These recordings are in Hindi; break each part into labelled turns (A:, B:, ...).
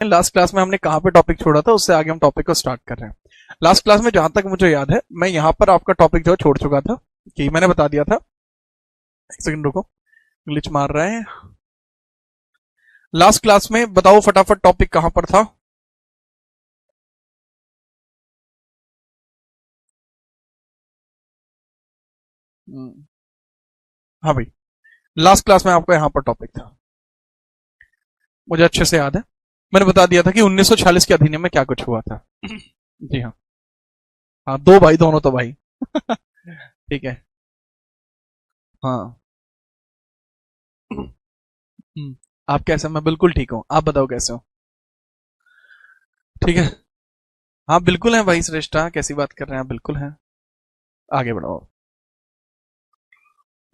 A: लास्ट क्लास में हमने कहाँ पे टॉपिक छोड़ा था, उससे आगे हम टॉपिक को स्टार्ट कर रहे हैं। लास्ट क्लास में जहां तक मुझे याद है, मैं यहाँ पर आपका टॉपिक जो छोड़ चुका था, कि मैंने बता दिया था। एक सेकंड रुको, ग्लिच मार रहे हैं। लास्ट क्लास में बताओ फटाफट टॉपिक कहां पर था। हाँ भाई, लास्ट क्लास में आपका यहां पर टॉपिक था, मुझे अच्छे से याद है। मैंने बता दिया था कि 1946 के अधिनियम में क्या कुछ हुआ था। जी हाँ। हाँ, दो भाई, दोनों तो भाई। ठीक है। हाँ। आप कैसे? मैं बिल्कुल ठीक हूँ, आप बताओ कैसे हो? ठीक है। हाँ बिल्कुल है भाई श्रेष्ठा, कैसी बात कर रहे हैं आप, बिल्कुल है। आगे बढ़ो।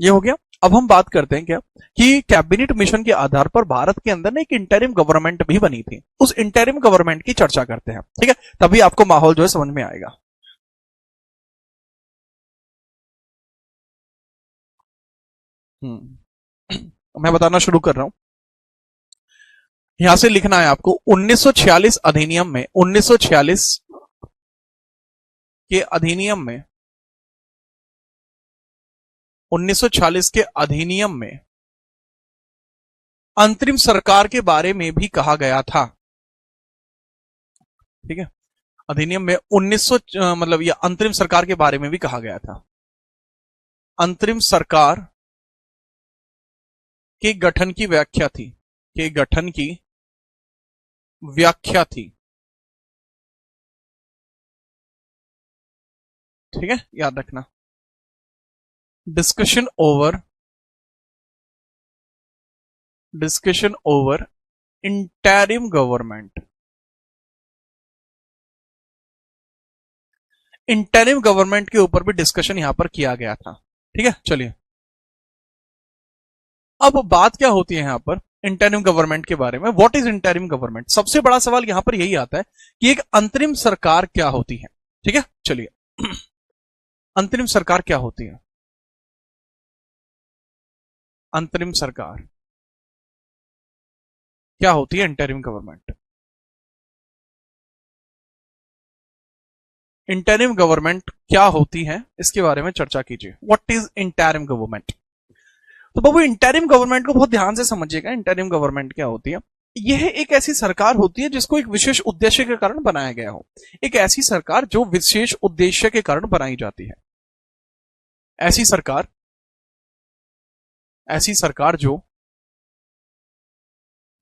A: ये हो गया। अब हम बात करते हैं क्या, कि कैबिनेट मिशन के आधार पर भारत के अंदर ना एक इंटरिम गवर्नमेंट भी बनी थी। उस इंटरिम गवर्नमेंट की चर्चा करते हैं, ठीक है? तभी आपको माहौल जो है समझ में आएगा। मैं बताना शुरू कर रहा हूं। यहां से लिखना है आपको, 1946 अधिनियम में, 1946 के अधिनियम में, 1946 के अधिनियम में अंतरिम सरकार के बारे में भी कहा गया था। ठीक है। अधिनियम में 1900 मतलब ये अंतरिम सरकार के बारे में भी कहा गया था। अंतरिम सरकार के गठन की व्याख्या थी, के गठन की व्याख्या थी। ठीक है, याद रखना। Discussion over, discussion over interim government, interim government के ऊपर भी डिस्कशन यहां पर किया गया था। ठीक है, चलिए। अब बात क्या होती है यहां पर इंटरिम गवर्नमेंट के बारे में। What is interim government? सबसे बड़ा सवाल यहां पर यही आता है कि एक अंतरिम सरकार क्या होती है। ठीक है, चलिए। अंतरिम सरकार क्या होती है? अंतरिम सरकार क्या होती है? Interim government. इंटरिम गवर्नमेंट क्या होती है, इसके बारे में चर्चा कीजिए। What is interim government? तो बाबू, इंटरिम गवर्नमेंट को बहुत ध्यान से समझिएगा। इंटरिम गवर्नमेंट क्या होती है? यह एक ऐसी सरकार होती है जिसको एक विशेष उद्देश्य के कारण बनाया गया हो। एक ऐसी सरकार जो विशेष उद्देश्य के कारण बनाई जाती है। ऐसी सरकार, ऐसी सरकार जो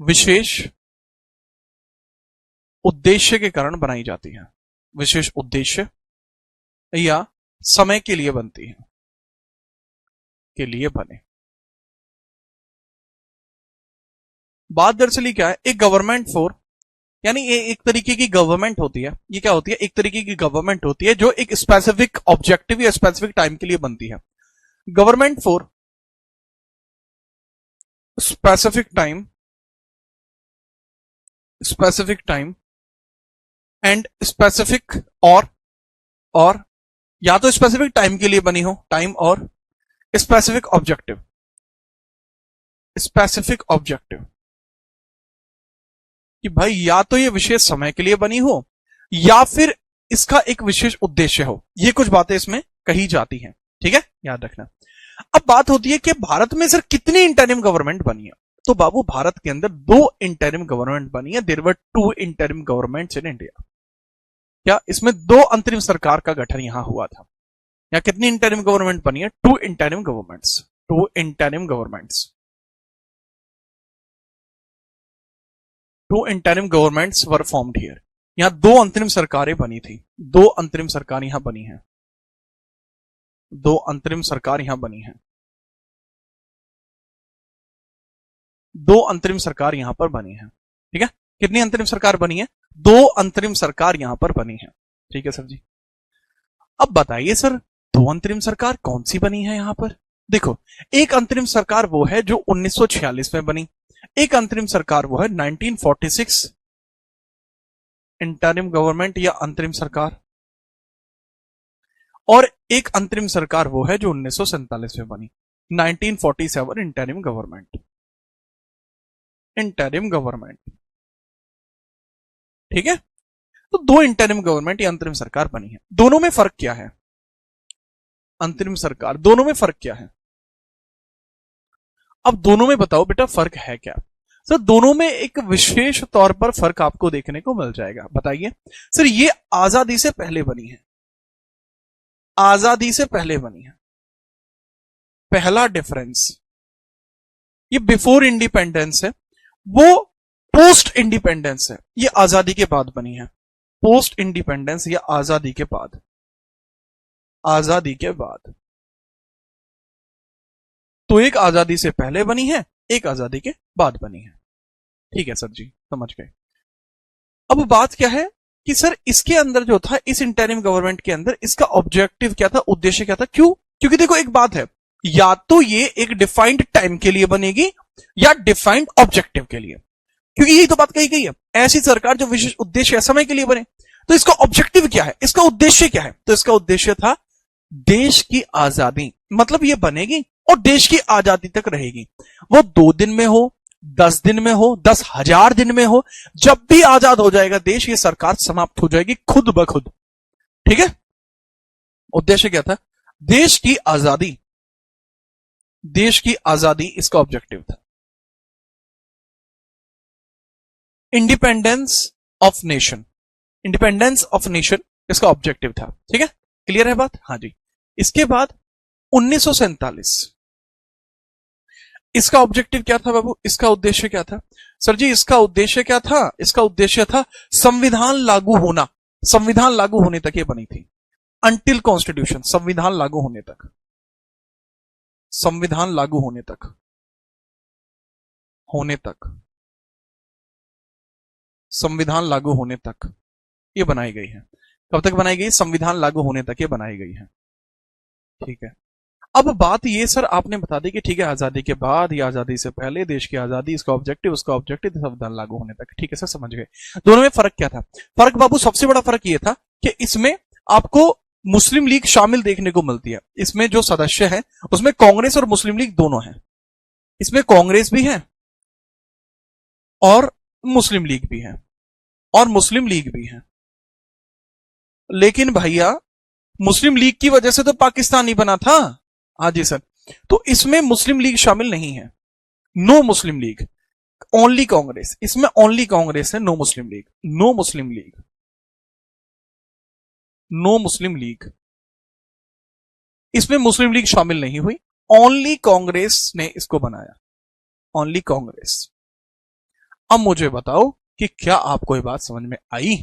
A: विशेष उद्देश्य के कारण बनाई जाती है। विशेष उद्देश्य या समय के लिए बनती है, के लिए बने। बात दरअसल क्या है, एक गवर्नमेंट फॉर, यानी ये एक तरीके की गवर्नमेंट होती है। ये क्या होती है? एक तरीके की गवर्नमेंट होती है जो एक स्पेसिफिक ऑब्जेक्टिव या स्पेसिफिक टाइम के लिए बनती है। Government for specific time, specific time and specific, और या तो स्पेसिफिक टाइम के लिए बनी हो, टाइम और स्पेसिफिक ऑब्जेक्टिव, स्पेसिफिक ऑब्जेक्टिव। कि भाई या तो ये विशेष समय के लिए बनी हो या फिर इसका एक विशेष उद्देश्य हो। ये कुछ बातें इसमें कही जाती हैं। ठीक है, याद रखना। अब बात होती है कि भारत में सर कितनी इंटरिम गवर्नमेंट बनी है। तो बाबू, भारत के अंदर 2 इंटरिम गवर्नमेंट बनी है। There were 2 interim governments in India. क्या इसमें 2 अंतरिम सरकार का गठन यहां हुआ था? या कितनी इंटरिम गवर्नमेंट बनी है? 2 interim governments, 2 interim governments, 2 interim governments were formed here. यहां 2 अंतरिम सरकारें बनी थी। 2 अंतरिम सरकार यहां बनी है। 2 अंतरिम सरकार यहां बनी है। 2 अंतरिम सरकार यहां पर बनी है। ठीक है, कितनी अंतरिम सरकार बनी है? 2 अंतरिम सरकार यहां पर बनी है। ठीक है सर जी। अब बताइए सर, 2 अंतरिम सरकार कौन सी बनी है यहां पर? देखो, एक अंतरिम सरकार वो है जो 1946 में बनी। एक अंतरिम सरकार वो है 1946 इंटरिम गवर्नमेंट या अंतरिम सरकार। और एक अंतरिम सरकार वो है जो 1947 में बनी, 1947 इंटरिम गवर्नमेंट। Interim government. ठीक है, तो दो इंटरिम गवर्नमेंट या अंतरिम सरकार बनी है। दोनों में फर्क क्या है? अंतरिम सरकार, दोनों में फर्क क्या है? अब दोनों में बताओ बेटा फर्क है क्या? सर दोनों में एक विशेष तौर पर फर्क आपको देखने को मिल जाएगा। बताइए सर, ये आजादी से पहले बनी है, आजादी से पहले बनी है। पहला डिफरेंस, ये बिफोर इंडिपेंडेंस है, वो पोस्ट इंडिपेंडेंस है, ये आजादी के बाद बनी है। पोस्ट इंडिपेंडेंस या आजादी के बाद, आजादी के बाद। तो एक आजादी से पहले बनी है, एक आजादी के बाद बनी है। ठीक है सर जी, समझ गए। अब बात क्या है कि सर इसके अंदर जो था, इस इंटरिम गवर्नमेंट के अंदर इसका ऑब्जेक्टिव क्या था, उद्देश्य क्या था? क्यों? क्योंकि देखो एक बात है, या तो ये एक डिफाइंड टाइम के लिए बनेगी या डिफाइंड ऑब्जेक्टिव के लिए, क्योंकि यही तो बात कही गई है, ऐसी सरकार जो विशेष उद्देश्य समय के लिए बने। तो इसका ऑब्जेक्टिव क्या है, इसका उद्देश्य क्या है? तो इसका उद्देश्य था देश की आजादी, मतलब ये बनेगी और देश की आजादी तक रहेगी। वो 2 दिन में हो, 10 दिन में हो, 10,000 दिन में हो, जब भी आजाद हो जाएगा देश, ये सरकार समाप्त हो जाएगी खुद ब खुद। ठीक है, उद्देश्य क्या था? देश की आजादी, देश की आजादी इसका ऑब्जेक्टिव था। Independence of nation, independence of nation इसका ऑब्जेक्टिव था। ठीक है, क्लियर है बात? हाँ जी। इसके बाद 1947, इसका ऑब्जेक्टिव क्या था बाबू, इसका उद्देश्य क्या था? सर जी इसका उद्देश्य क्या था? इसका उद्देश्य था संविधान लागू होना, संविधान लागू होने तक ये बनी थी। अंटिल कॉन्स्टिट्यूशन, संविधान लागू होने तक, संविधान लागू होने तक, होने तक, संविधान लागू होने तक ये बनाई गई है। कब तक बनाई गई? संविधान लागू होने तक ये बनाई गई है। ठीक है, अब बात ये सर आपने बता दी कि ठीक है आजादी के बाद या आजादी से पहले, देश की आजादी, इसका ऑब्जेक्टिव, उसका ऑब्जेक्टिव, संविधान लागू होने तक। ठीक है सर, समझ गए। दोनों में फर्क क्या था? फर्क बाबू सबसे बड़ा फर्क ये था कि इसमें आपको मुस्लिम लीग शामिल देखने को मिलती है। इसमें जो सदस्य है उसमें कांग्रेस और मुस्लिम लीग दोनों है। इसमें कांग्रेस भी है और मुस्लिम लीग भी है, और मुस्लिम लीग भी है। लेकिन भैया मुस्लिम लीग की वजह से तो पाकिस्तान ही बना था। हाँ जी सर, तो इसमें मुस्लिम लीग शामिल नहीं है, नो मुस्लिम लीग, ओनली कांग्रेस। इसमें ओनली कांग्रेस है, नो मुस्लिम लीग, नो मुस्लिम लीग, नो मुस्लिम लीग। इसमें मुस्लिम लीग शामिल नहीं हुई, ओनली कांग्रेस ने इसको बनाया, ओनली कांग्रेस। अब मुझे बताओ कि क्या आपको ये बात समझ में आई?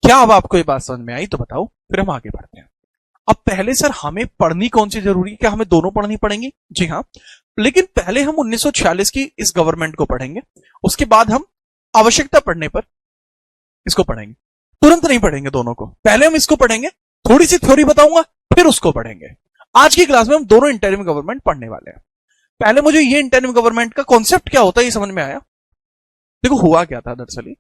A: क्या अब आपको ये बात समझ में आई? तो बताओ, फिर हम आगे बढ़ते हैं। अब पहले सर हमें पढ़नी कौन सी जरूरी है? क्या हमें दोनों पढ़नी पड़ेंगी? जी हाँ, लेकिन पहले हम 1946 की इस गवर्नमेंट को पढ़ेंगे, उसके बाद हम आवश्यकता पड़ने पर इसको पढ़ेंगे। तुरंत नहीं पढ़ेंगे दोनों को, पहले हम इसको पढ़ेंगे, थोड़ी सी थ्योरी बताऊंगा, फिर उसको पढ़ेंगे। आज की क्लास में हम दोनों इंटरिम गवर्नमेंट पढ़ने वाले हैं। पहले मुझे ये इंटरिम गवर्नमेंट का कॉन्सेप्ट क्या होता है ये समझ में आया। देखो हुआ क्या था दरअसल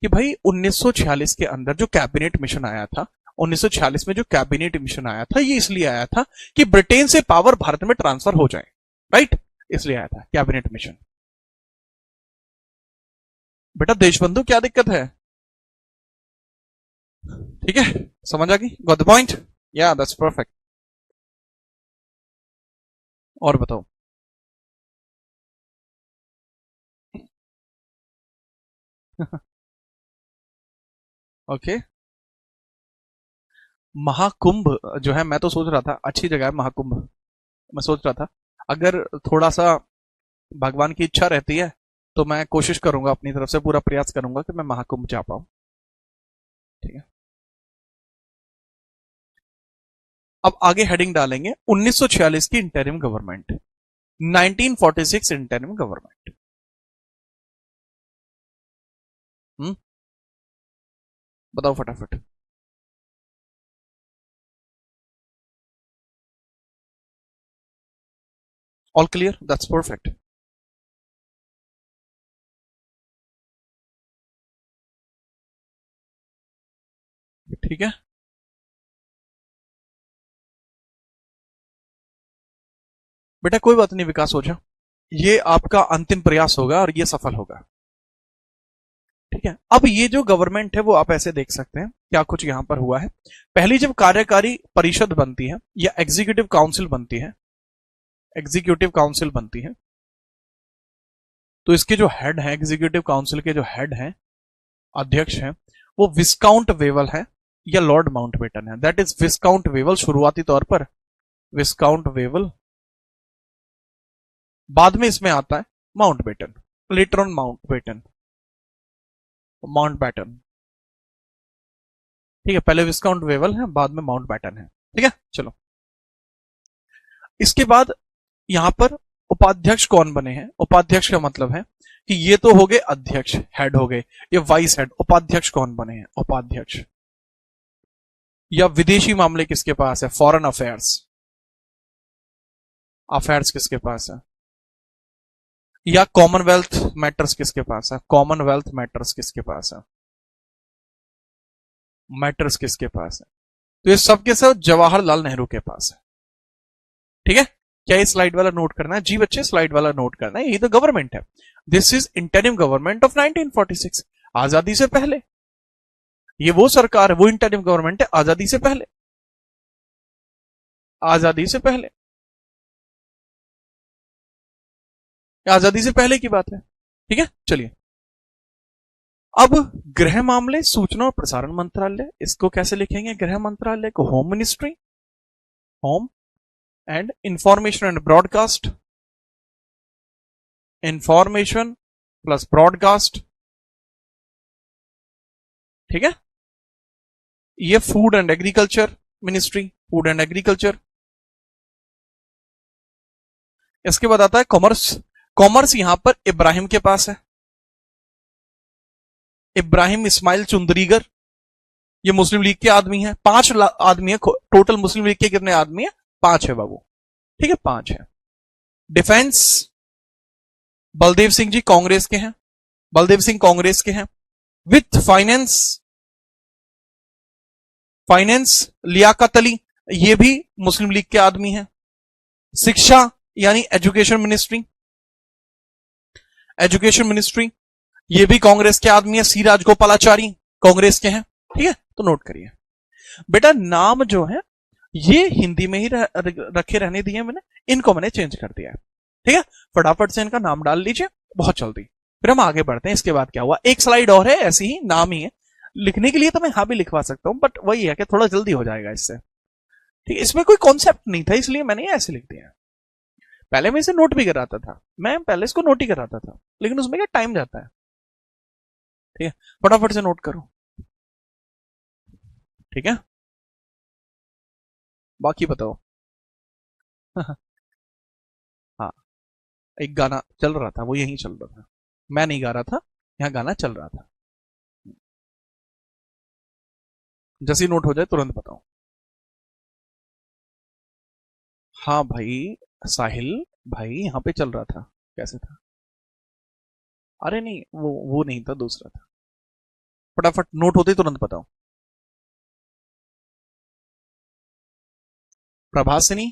A: कि भाई 1946 के अंदर जो कैबिनेट मिशन आया था, 1946 में जो कैबिनेट मिशन आया था, ये इसलिए आया था कि ब्रिटेन से पावर भारत में ट्रांसफर हो जाए, राइट? इसलिए आया था कैबिनेट मिशन। बेटा देशबंधु क्या दिक्कत है? ठीक है, समझ आ गई? Got the point? या दैट्स परफेक्ट। और बताओ। ओके, महाकुंभ जो है, मैं तो सोच रहा था अच्छी जगह है महाकुंभ। मैं सोच रहा था अगर थोड़ा सा भगवान की इच्छा रहती है तो मैं कोशिश करूंगा, अपनी तरफ से पूरा प्रयास करूंगा कि मैं महाकुंभ जा पाऊं। ठीक है, अब आगे हेडिंग डालेंगे 1946 की इंटरिम गवर्नमेंट, 1946 इंटरिम गवर्नमेंट। बताओ फटाफट। All clear? That's perfect. ठीक है, बेटा कोई बात नहीं, विकास हो जा, ये आपका अंतिम प्रयास होगा और ये सफल होगा। ठीक है, अब ये जो गवर्नमेंट है वो आप ऐसे देख सकते हैं क्या कुछ यहां पर हुआ है। पहली जब कार्यकारी परिषद बनती है या एग्जीक्यूटिव काउंसिल बनती है, एग्जीक्यूटिव काउंसिल बनती है, तो इसके जो हेड है, एग्जीक्यूटिव काउंसिल के जो हेड हैं, अध्यक्ष हैं, वो विस्काउंट वेवल है या लॉर्ड माउंटबेटन है। दैट इज विस्काउंट वेवल शुरुआती तौर पर, विस्काउंट वेवल, बाद में इसमें आता है Mountbatten, later on Mountbatten, Mountbatten, ठीक है, पहले विस्काउंट वेवल है, बाद में माउंटबेटन है, ठीक है। चलो, इसके बाद यहां पर उपाध्यक्ष कौन बने हैं? उपाध्यक्ष का मतलब है कि ये तो हो गए अध्यक्ष, हेड हो गए, ये वाइस हेड। उपाध्यक्ष कौन बने हैं? उपाध्यक्ष। या विदेशी मामले किसके पास है? फॉरेन अफेयर्स, अफेयर्स किसके पास है? या कॉमनवेल्थ मैटर्स किसके पास है? कॉमनवेल्थ मैटर्स किसके पास है? मैटर्स किसके पास है? तो ये सब के सब जवाहरलाल नेहरू के पास है, ठीक है। क्या ये स्लाइड वाला नोट करना है? जी बच्चे, स्लाइड वाला नोट करना है। ये तो गवर्नमेंट है, this is interim government of 1946, आजादी से पहले। ये वो सरकार है, वो इंटरिम गवर्नमेंट है आजादी से पहले, आजादी से पहले, आजादी से पहले की बात है, ठीक है। चलिए, अब गृह मामले, सूचना और प्रसारण मंत्रालय, इसको कैसे लिखेंगे? गृह मंत्रालय को home ministry, home and information and broadcast, information plus broadcast, ठीक है। ये food and agriculture ministry, food and agriculture. इसके बाद आता है कॉमर्स, कॉमर्स यहां पर इब्राहिम के पास है, इब्राहिम इस्माइल चुंदरीगर, ये मुस्लिम लीग के आदमी है। 5 आदमी है टोटल, मुस्लिम लीग के कितने आदमी है? 5 है बाबू, ठीक है, 5 है। डिफेंस, बलदेव सिंह जी कांग्रेस के हैं, बलदेव सिंह कांग्रेस के हैं। वित्त, फाइनेंस, फाइनेंस लियाकत अली, ये भी मुस्लिम लीग के आदमी हैं। शिक्षा यानी एजुकेशन मिनिस्ट्री, एजुकेशन मिनिस्ट्री, ये भी कांग्रेस के आदमी है। सी राजगोपालाचारी कांग्रेस के हैं, ठीक है। तो नोट करिए बेटा, नाम जो है ये हिंदी में ही रखे रहने दिए मैंने, इनको मैंने चेंज कर दिया है, ठीक है। फटाफट से इनका नाम डाल लीजिए, बहुत जल्दी, फिर हम आगे बढ़ते हैं। इसके बाद क्या हुआ? एक स्लाइड और है, ऐसी ही नाम ही है, लिखने के लिए तो मैं यहां भी लिखवा सकता हूं, बट वही है कि थोड़ा जल्दी हो जाएगा इससे, ठीक है। इसमें कोई कॉन्सेप्ट नहीं था, इसलिए मैंने ऐसे लिख दिया। पहले मैं इसे नोट भी कराता था, मैं पहले इसको नोट ही कराता था, लेकिन उसमें क्या टाइम जाता है, ठीक है। फटाफट से नोट करो, ठीक है। बाकी बताओ। हाँ, एक गाना चल रहा था, वो यहीं चल रहा था, मैं नहीं गा रहा था, यहाँ गाना चल रहा था। जैसे ही नोट हो जाए तुरंत बताओ। हाँ भाई, साहिल भाई, यहाँ पे चल रहा था। कैसे था? अरे नहीं, वो नहीं था, दूसरा था। फटाफट नोट होते ही तुरंत बताओ। प्रभासिनी,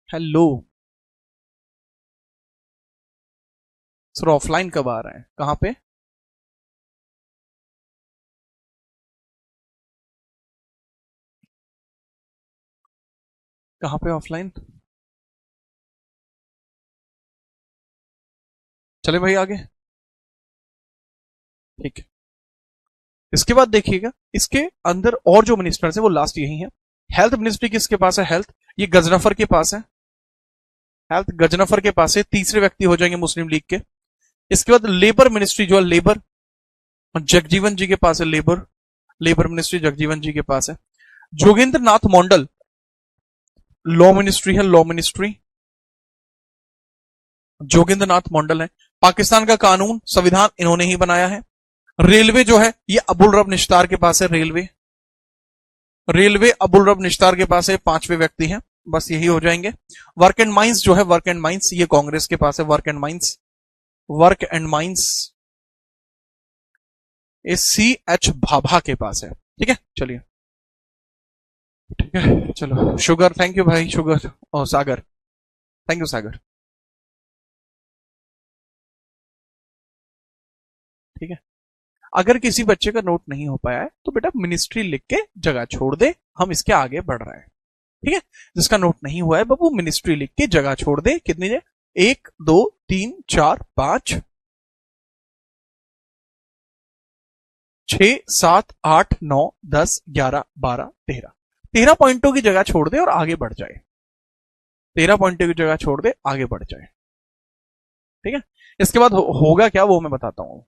A: हेलो सर, ऑफलाइन कब आ रहा है? कहां पे? कहां पे ऑफलाइन? चले भाई आगे, ठीक है। इसके बाद देखिएगा, इसके अंदर और जो मिनिस्टर्स है वो लास्ट यही है। हेल्थ मिनिस्ट्री किसके पास है? हेल्थ, ये गजनफर के पास है, हेल्थ गजनफर के पास है, तीसरे व्यक्ति हो जाएंगे मुस्लिम लीग के। इसके बाद लेबर मिनिस्ट्री जो है, लेबर जगजीवन जी के पास है, लेबर, लेबर मिनिस्ट्री जगजीवन जी के पास है। जोगेंद्र नाथ मंडल, लॉ मिनिस्ट्री है, लॉ मिनिस्ट्री जोगेंद्र नाथ मंडल है। पाकिस्तान का कानून संविधान इन्होंने ही बनाया है। रेलवे जो है ये अबुल रब निश्तार के पास है, रेलवे, रेलवे अबुल रब निश्तार के पास है, 5वें व्यक्ति हैं, बस यही हो जाएंगे। वर्क एंड माइंस जो है, वर्क एंड माइंस ये कांग्रेस के पास है, work and mines, work and mines ये CH भाभा के पास है, ठीक है। चलिए, ठीक है, चलो। शुगर, थैंक यू भाई, शुगर और सागर, थैंक यू सागर। ठीक है, अगर किसी बच्चे का नोट नहीं हो पाया है तो बेटा मिनिस्ट्री लिख के जगह छोड़ दे, हम इसके आगे बढ़ रहे हैं। ठीक है, जिसका नोट नहीं हुआ है बाबू मिनिस्ट्री लिख के जगह छोड़ दे। कितनी है? 1 2 3 4 5 6 7 8 9 10 11 12 13 13 पॉइंटों की जगह छोड़ दे और आगे बढ़ जाए। 13 पॉइंटों की जगह छोड़ दे, आगे बढ़ जाए। ठीक है, इसके बाद होगा क्या वो मैं बताता हूं।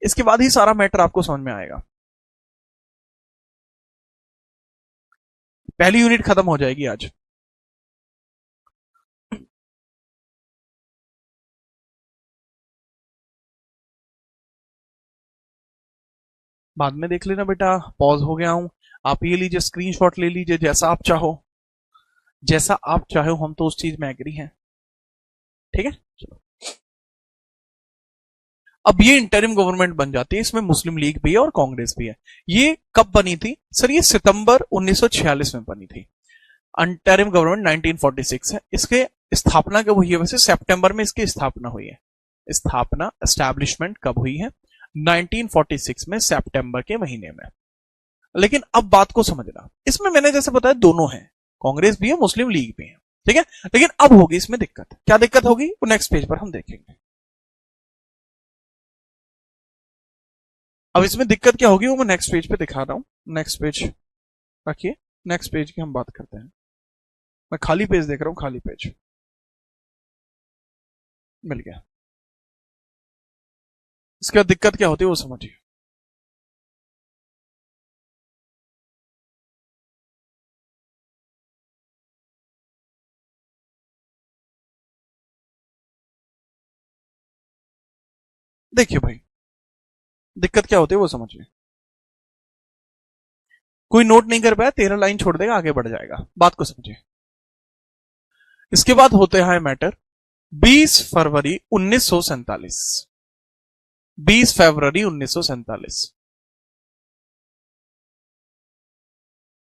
A: इसके बाद ही सारा मैटर आपको समझ में आएगा। पहली यूनिट खत्म हो जाएगी आज। बाद में देख लेना बेटा, पॉज हो गया हूं। आप ये लीजिए, स्क्रीनशॉट ले लीजिए, जैसा आप चाहो, जैसा आप चाहो, हम तो उस चीज में एग्री हैं। ठीक है, चलो। अब ये इंटरिम गवर्नमेंट बन जाती है, इसमें मुस्लिम लीग भी है और कांग्रेस भी है। ये कब बनी थी सर? ये सितंबर 1946 में बनी थी। इंटरिम गवर्नमेंट 1946 है। इसके स्थापना कब हुई है? वैसे सितंबर में इसकी स्थापना हुई है। स्थापना, एस्टैब्लिशमेंट कब हुई है? 1946 में, सितंबर के महीने में। लेकिन अब बात को समझना, इसमें मैंने जैसे बताया दोनों हैं, कांग्रेस भी है, मुस्लिम लीग भी है। ठीक है, लेकिन अब होगी इसमें दिक्कत। क्या दिक्कत होगी वो नेक्स्ट पेज पर हम देखेंगे। अब इसमें दिक्कत क्या होगी वो मैं नेक्स्ट पेज पे दिखा रहा हूं। नेक्स्ट पेज रखिए, नेक्स्ट पेज की हम बात करते हैं। मैं खाली पेज देख रहा हूं, खाली पेज मिल गया। इसके बाद दिक्कत क्या होती है वो समझिए। देखिए भाई, दिक्कत क्या होती है वो समझिए। कोई नोट नहीं कर पाया, 13 लाइन छोड़ देगा, आगे बढ़ जाएगा। बात को समझिए। इसके बाद होते हैं मैटर 20 फरवरी 1947। 20 फरवरी 1947।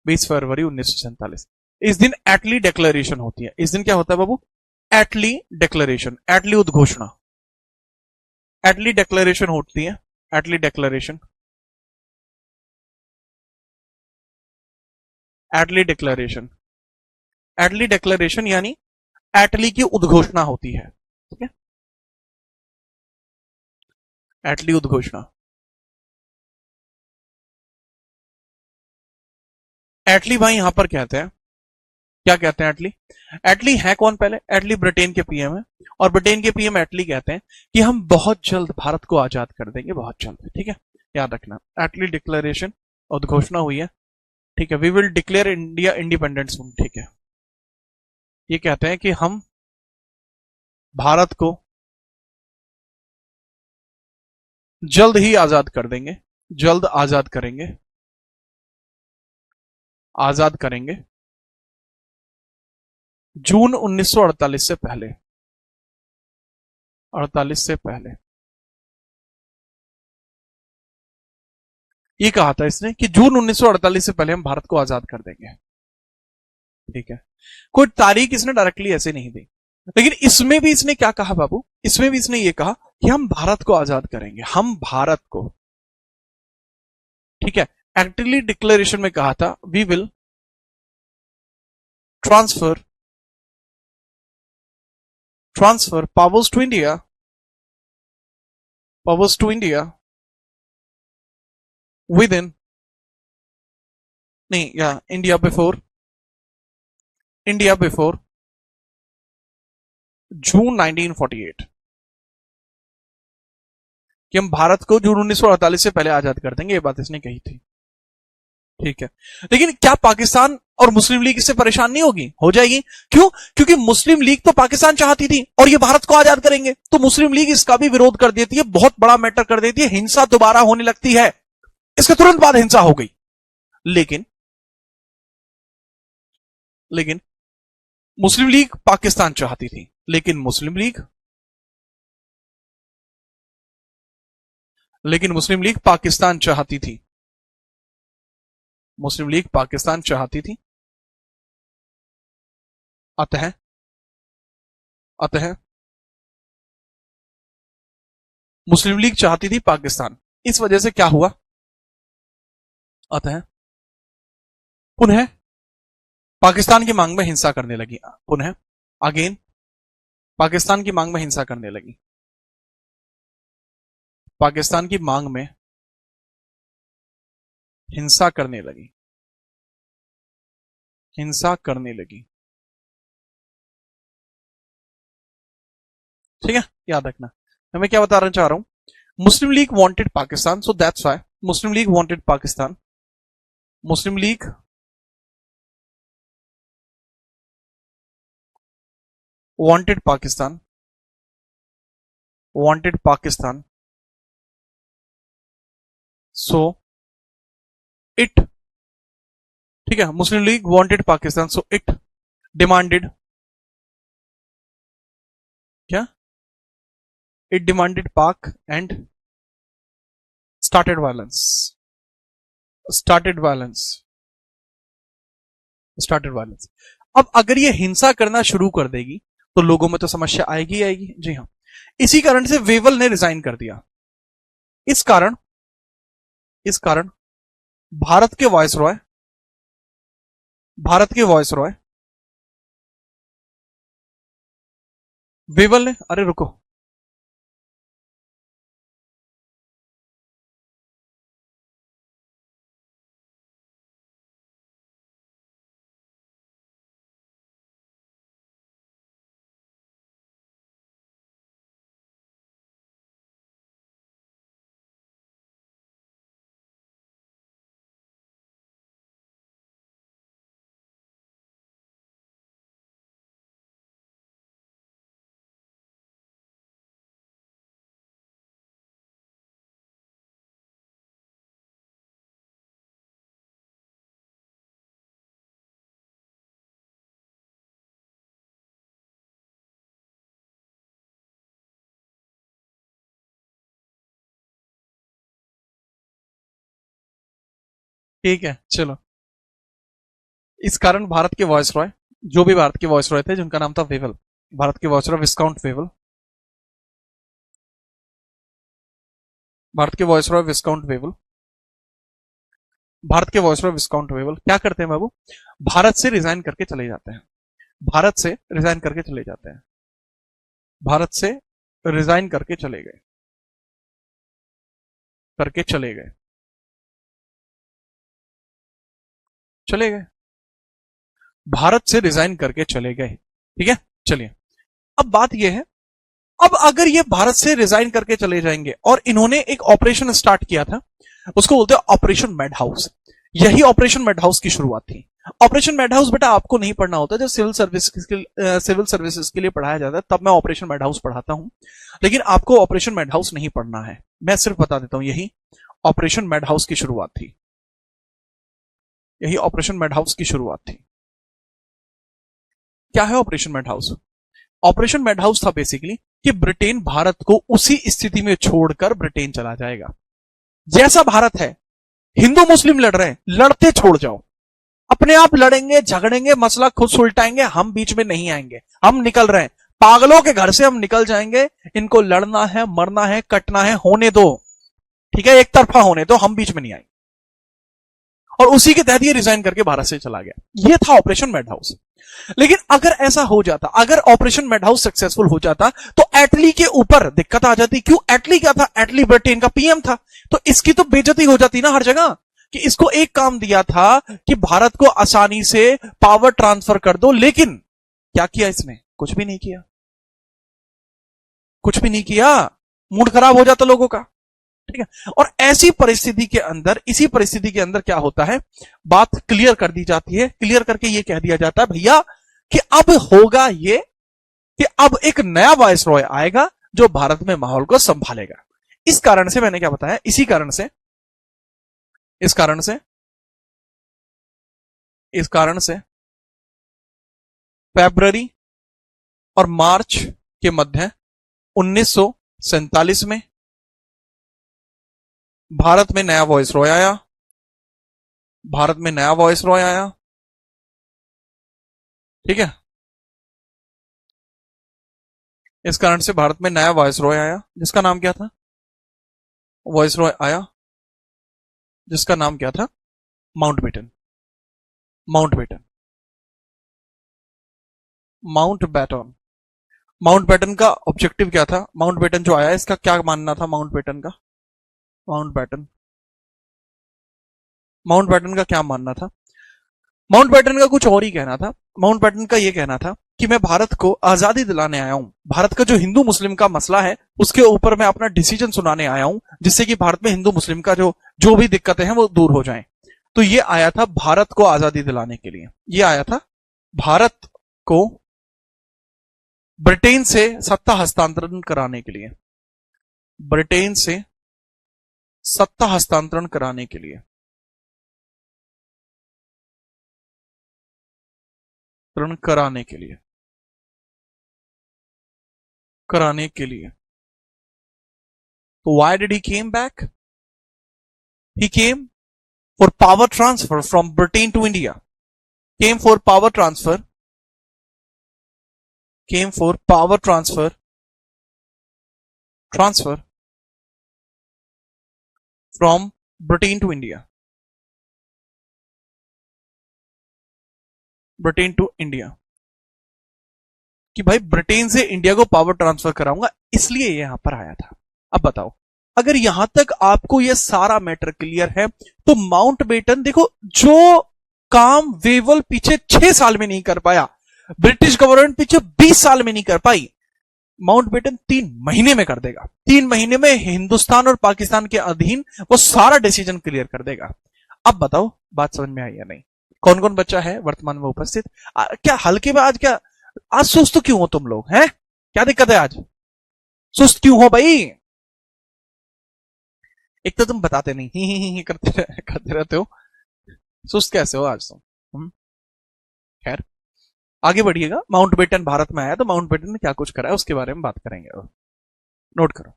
A: 20 फरवरी 1947 इस दिन एटली डिक्लेरेशन होती है। इस दिन क्या होता है बाबू? एटली डिक्लेरेशन, एटली उद्घोषणा। एटली डिक्लेरेशन होती है, एटली डिक्लेरेशन, एटली डिक्लेरेशन। एटली डिक्लेरेशन यानी एटली की उद्घोषणा होती है। ठीक है, एटली उद्घोषणा। एटली भाई यहां पर कहते हैं, क्या कहते हैं एटली? एटली है कौन? पहले एटली ब्रिटेन के पीएम है, और ब्रिटेन के पीएम एटली कहते हैं कि हम बहुत जल्द भारत को आजाद कर देंगे, बहुत जल्द। ठीक है, याद रखना, एटली डिक्लेरेशन उद्घोषणा हुई है। ठीक है, we will declare India independence. ठीक है, ये कहते हैं कि हम भारत को जल्द ही आजाद कर देंगे, जल्द आजाद करेंगे, आजाद करेंगे, जून 1948 से पहले, 48 से पहले। ये कहा था इसने कि जून 1948 से पहले हम भारत को आजाद कर देंगे। ठीक है, कोई तारीख इसने डायरेक्टली ऐसे नहीं दी, लेकिन इसमें भी इसने क्या कहा बाबू? इसमें भी इसने ये कहा कि हम भारत को आजाद करेंगे, हम भारत को। ठीक है, एक्टली डिक्लेरेशन में कहा था we will transfer transfer powers to India, powers to India with in, नहीं, या India before, India before June 1948, कि हम भारत को जून 1948 से पहले आजाद कर देंगे, ये बात इसने कही थी। ठीक है, लेकिन क्या पाकिस्तान और मुस्लिम लीग इससे परेशान नहीं होगी? हो जाएगी। क्यों? क्योंकि मुस्लिम लीग तो पाकिस्तान चाहती थी और ये भारत को आजाद करेंगे, तो मुस्लिम लीग इसका भी विरोध कर देती है, बहुत बड़ा मैटर कर देती है, हिंसा दोबारा होने लगती है। इसके तुरंत बाद हिंसा हो गई। लेकिन लेकिन मुस्लिम लीग पाकिस्तान चाहती थी, लेकिन मुस्लिम लीग पाकिस्तान चाहती थी, मुस्लिम लीग पाकिस्तान चाहती थी। अतः अतः मुस्लिम लीग चाहती थी पाकिस्तान, इस वजह से क्या हुआ, अतः पुनः पाकिस्तान की मांग में हिंसा करने लगी, पुनः अगेन पाकिस्तान की मांग में हिंसा करने लगी, पाकिस्तान की मांग में हिंसा करने लगी, हिंसा करने लगी। ठीक है, याद रखना। मैं क्या बताना चाह रहा हूं, Muslim League wanted Pakistan, so that's why Muslim League wanted Pakistan, Muslim League wanted Pakistan, wanted Pakistan, so it, ठीक है, Muslim League wanted Pakistan, so it demanded, क्या, it demanded Pak and started violence, started violence, started violence. अब अगर ये हिंसा करना शुरू कर देगी तो लोगों में तो समस्या आएगी आएगी, जी हाँ। इसी कारण से वेवल ने रिजाइन कर दिया। इस कारण, इस कारण भारत के वायसरॉय, भारत के वायसरॉय वेवल ने, अरे रुको, ठीक है चलो। इस कारण भारत के वॉयसरॉय, जो भी भारत के वॉयसरॉय थे जिनका नाम था वेवल, भारत के वॉयसरॉय विस्काउंट वेवल, भारत के वॉयसरॉय विस्काउंट वेवल, भारत के वॉयसरॉय विस्काउंट वेवल क्या करते हैं बाबू, भारत से रिजाइन करके चले जाते हैं, भारत से रिजाइन करके चले जाते हैं, भारत से रिजाइन करके चले गए, करके चले गए, चले गए, भारत से रिजाइन करके चले गए। ठीक है, चलिए अब बात यह है, अब अगर ये भारत से रिजाइन करके चले जाएंगे और इन्होंने एक ऑपरेशन स्टार्ट किया था, उसको बोलते हैं ऑपरेशन मैड हाउस, यही ऑपरेशन मैड हाउस की शुरुआत थी। ऑपरेशन मैड हाउस बेटा आपको नहीं पढ़ना होता, जब सिविल सर्विसेज के लिए पढ़ाया जाता है तब मैं ऑपरेशन मैड हाउस पढ़ाता हूं, लेकिन आपको ऑपरेशन मैड हाउस नहीं पढ़ना है, मैं सिर्फ बता देता हूं यही ऑपरेशन मैड हाउस की शुरुआत थी, यही ऑपरेशन मैड हाउस की शुरुआत थी। क्या है operation mad house, operation mad house था बेसिकली कि ब्रिटेन भारत को उसी स्थिति में छोड़कर ब्रिटेन चला जाएगा, जैसा भारत है, हिंदू मुस्लिम लड़ रहे हैं, लड़ते छोड़ जाओ, अपने आप लड़ेंगे झगड़ेंगे मसला खुद सुलटाएंगे, हम बीच में नहीं आएंगे, हम निकल रहे हैं, पागलों के घर से हम निकल जाएंगे, इनको लड़ना है मरना है कटना है होने दो, ठीक है, एक तरफा होने दो, हम बीच में नहीं आएंगे। और उसी के तहत ये रिजाइन करके भारत से चला गया, ये था ऑपरेशन मैड हाउस। लेकिन अगर ऐसा हो जाता, अगर ऑपरेशन मैड हाउस सक्सेसफुल हो जाता तो एटली के ऊपर दिक्कत आ जाती, क्यों, एटली क्या था, एटली ब्रिटेन का पीएम था, तो इसकी तो बेइज्जती हो जाती ना हर जगह, कि इसको एक काम दिया था कि भारत को आसानी से पावर ट्रांसफर कर दो, लेकिन क्या किया इसने, कुछ भी नहीं किया, कुछ भी नहीं किया, मूड खराब हो जाता लोगों का। ठीक है, और ऐसी परिस्थिति के अंदर, इसी परिस्थिति के अंदर क्या होता है, बात क्लियर कर दी जाती है, क्लियर करके ये कह दिया जाता है भैया कि अब होगा ये कि अब एक नया वायसरॉय आएगा जो भारत में माहौल को संभालेगा। इस कारण से मैंने क्या बताया, इसी कारण से, इस कारण से, इस कारण से फरवरी और मार्च के मध्य 1947 में भारत में नया वॉइसरॉय आया, भारत में नया वॉइसरॉय आया, ठीक है, इस कारण से भारत में नया वॉइसरॉय आया जिसका नाम क्या था, वॉइसरॉय आया जिसका नाम क्या था? माउंटबेटन। माउंटबेटन। माउंटबेटन। माउंटबेटन का ऑब्जेक्टिव क्या था? माउंटबेटन जो आया इसका क्या मानना था माउंटबेटन का? माउंटबेटन। माउंटबेटन का क्या मानना था? माउंटबेटन का कुछ और ही कहना था। माउंटबेटन का यह कहना था कि मैं भारत को आजादी दिलाने आया हूं, भारत का जो हिंदू मुस्लिम का मसला है उसके ऊपर मैं अपना डिसीजन सुनाने आया हूं, जिससे कि भारत में हिंदू मुस्लिम का जो जो भी दिक्कतें हैं वो दूर हो जाएं। तो ये आया था भारत को आजादी दिलाने के लिए। ये आया था भारत को ब्रिटेन से सत्ता हस्तांतरण कराने के लिए। ब्रिटेन से सत्ता हस्तांतरण कराने के लिए। कराने के लिए। कराने के लिए। तो why did he came back? He came for power transfer from Britain to India. Came for power transfer. Came for power transfer. Transfer from Britain to India. Britain to India. कि भाई ब्रिटेन से इंडिया को पावर ट्रांसफर कराऊंगा, इसलिए यहां पर आया था। अब बताओ, अगर यहां तक आपको यह सारा मैटर क्लियर है तो माउंटबेटन देखो, जो काम वेवल पीछे 6 साल में नहीं कर पाया, ब्रिटिश गवर्नमेंट पीछे 20 साल में नहीं कर पाई, माउंटबेटन 3 महीने में कर देगा। 3 महीने में हिंदुस्तान और पाकिस्तान के अधीन वो सारा डिसीजन क्लियर कर देगा। अब बताओ बात समझ में आई या नहीं? कौन कौन बच्चा है वर्तमान में उपस्थित? क्या हल्के में आज, क्या आज सुस्त क्यों हो तुम लोग? हैं क्या दिक्कत है आज? सुस्त क्यों हो भाई? एक तो तुम बताते नहीं, ही करते रहते हो। सुस्त कैसे हो आज तुम? खैर, आगे बढ़िएगा। माउंटबेटन भारत में आया तो माउंटबेटन ने क्या कुछ करा है उसके बारे में बात करेंगे। नोट करो।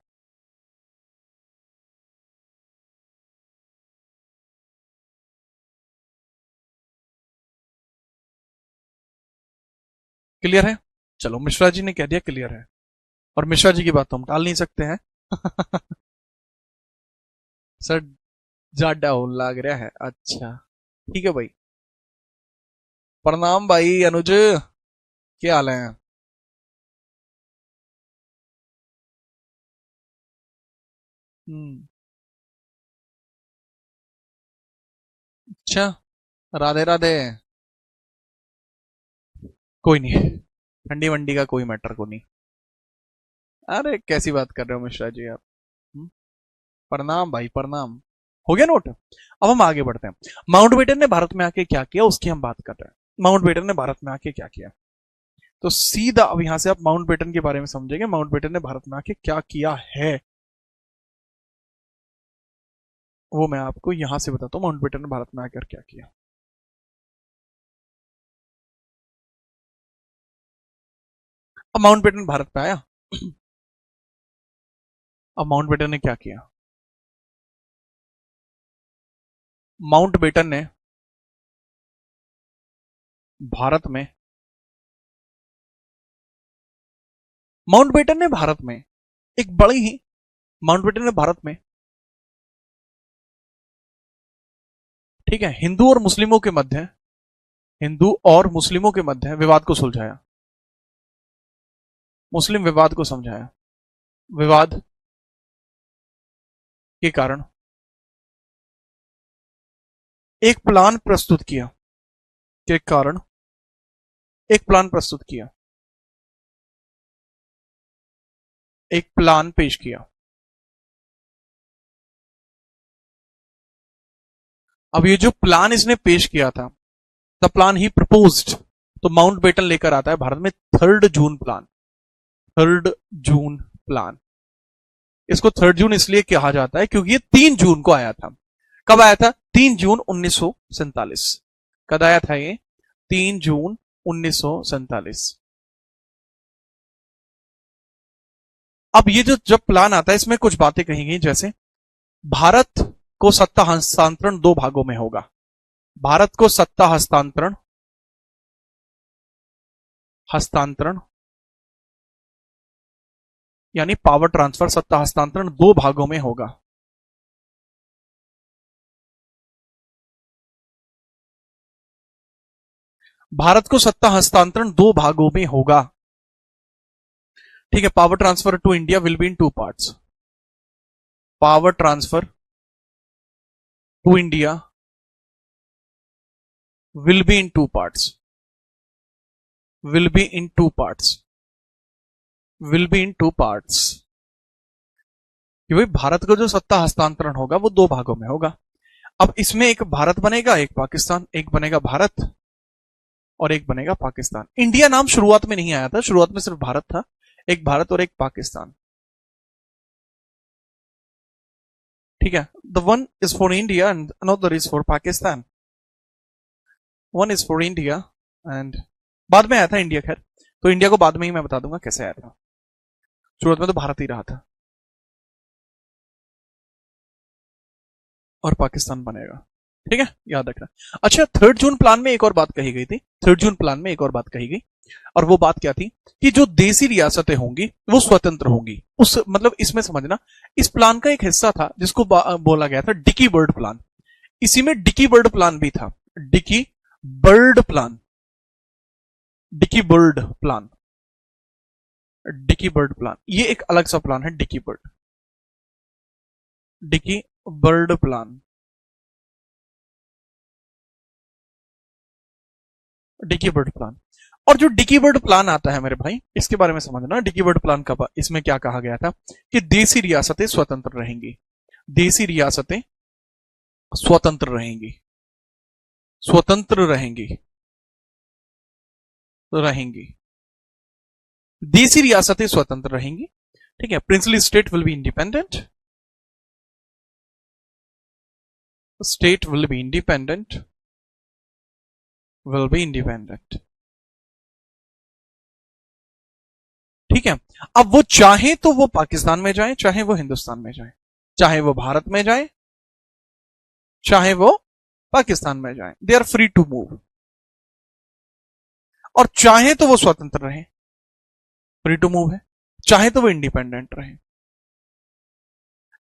A: क्लियर है? चलो, मिश्रा जी ने कह दिया क्लियर है, और मिश्रा जी की बात तो हम टाल नहीं सकते हैं। सर जाडा हो लग रहा है। अच्छा, ठीक है भाई। प्रणाम भाई अनुज, क्या हाल है? हम्म। अच्छा, राधे राधे। कोई नहीं, ठंडी वंडी का कोई मैटर को नहीं। अरे कैसी बात कर रहे हो मिश्रा जी आप? हम्म, प्रणाम भाई प्रणाम। हो गया नोट? अब हम आगे बढ़ते हैं। माउंटबेटन ने भारत में आके क्या किया उसकी हम बात कर रहे हैं। माउंटबेटन ने भारत में आके क्या किया, तो सीधा अब यहां से आप माउंटबेटन के बारे में समझेंगे। माउंटबेटन ने भारत में आके क्या किया है वो मैं आपको यहां से बताता हूं। माउंटबेटन ने भारत में आकर क्या किया। अब माउंटबेटन भारत में आया। अब माउंटबेटन ने क्या किया? माउंटबेटन ने भारत में माउंटबेटन ने भारत में एक बड़ी ही माउंटबेटन ने भारत में, ठीक है, हिंदू और मुस्लिमों के मध्य विवाद को सुलझाया। मुस्लिम विवाद को समझाया। विवाद के कारण एक प्लान प्रस्तुत किया। के कारण एक प्लान प्रस्तुत किया। एक प्लान पेश किया। अब ये जो प्लान इसने पेश किया था, द प्लान ही प्रपोज्ड, तो माउंटबेटन लेकर आता है भारत में 3 जून प्लान। 3 जून प्लान। इसको 3 जून इसलिए कहा जाता है क्योंकि ये 3 जून को आया था। कब आया था? 3 जून 1947। कब आया था ये? 3 जून 1947। अब ये जो जब प्लान आता है इसमें कुछ बातें कही गई, जैसे भारत को सत्ता हस्तांतरण 2 भागों में होगा। भारत को सत्ता हस्तांतरण हस्तांतरण यानी पावर ट्रांसफर, सत्ता हस्तांतरण 2 भागों में होगा। भारत को सत्ता हस्तांतरण दो भागों में होगा। ठीक है, power transfer to India will be in two parts. Power transfer to India will be in two parts. Will be in two parts. Will be in two parts. कि भाई भारत को जो सत्ता हस्तांतरण होगा वो दो भागों में होगा। अब इसमें एक भारत बनेगा, एक पाकिस्तान, एक बनेगा भारत और एक बनेगा पाकिस्तान। इंडिया नाम शुरुआत में नहीं आया था, शुरुआत में सिर्फ भारत था। एक भारत और एक पाकिस्तान। ठीक है, the one is for India and another is for Pakistan. One is for India and बाद में आया था इंडिया, खैर तो इंडिया को बाद में ही मैं बता दूंगा कैसे आया था। शुरुआत में तो भारत ही रहा था और पाकिस्तान बनेगा। ठीक है, याद रखना। अच्छा, 3 जून प्लान में एक और बात कही गई थी। 3 जून प्लान में एक और बात कही गई और वो बात क्या थी कि जो देसी रियासतें होंगी वो स्वतंत्र होंगी। उस मतलब इसमें समझना, इस प्लान का एक हिस्सा था जिसको बोला गया था डिकी बर्ड प्लान। इसी में डिकी बर्ड प्लान भी था। Dickie Bird plan. Dickie Bird plan. Dickie Bird plan, ये एक अलग सा प्लान है। Dickie Bird, Dickie Bird plan. Dickie Bird plan. और जो डिकी बर्ड प्लान आता है मेरे भाई, इसके बारे में समझना। डिकी बर्ड प्लान का इसमें क्या कहा गया था कि देसी रियासतें स्वतंत्र रहेंगी। देसी रियासतें स्वतंत्र रहेंगी। स्वतंत्र रहेंगी। रहेंगी। देसी रियासतें स्वतंत्र रहेंगी। ठीक है, princely state will be independent. State will be independent. Will be independent. ठीक है, अब वो चाहे तो वो पाकिस्तान में जाए, चाहे वो हिंदुस्तान में जाए, चाहे वो भारत में जाए, चाहे वो पाकिस्तान में जाए, they are free to move. और चाहे तो वो स्वतंत्र रहे, फ्री टू मूव है, चाहे तो वो इंडिपेंडेंट रहे।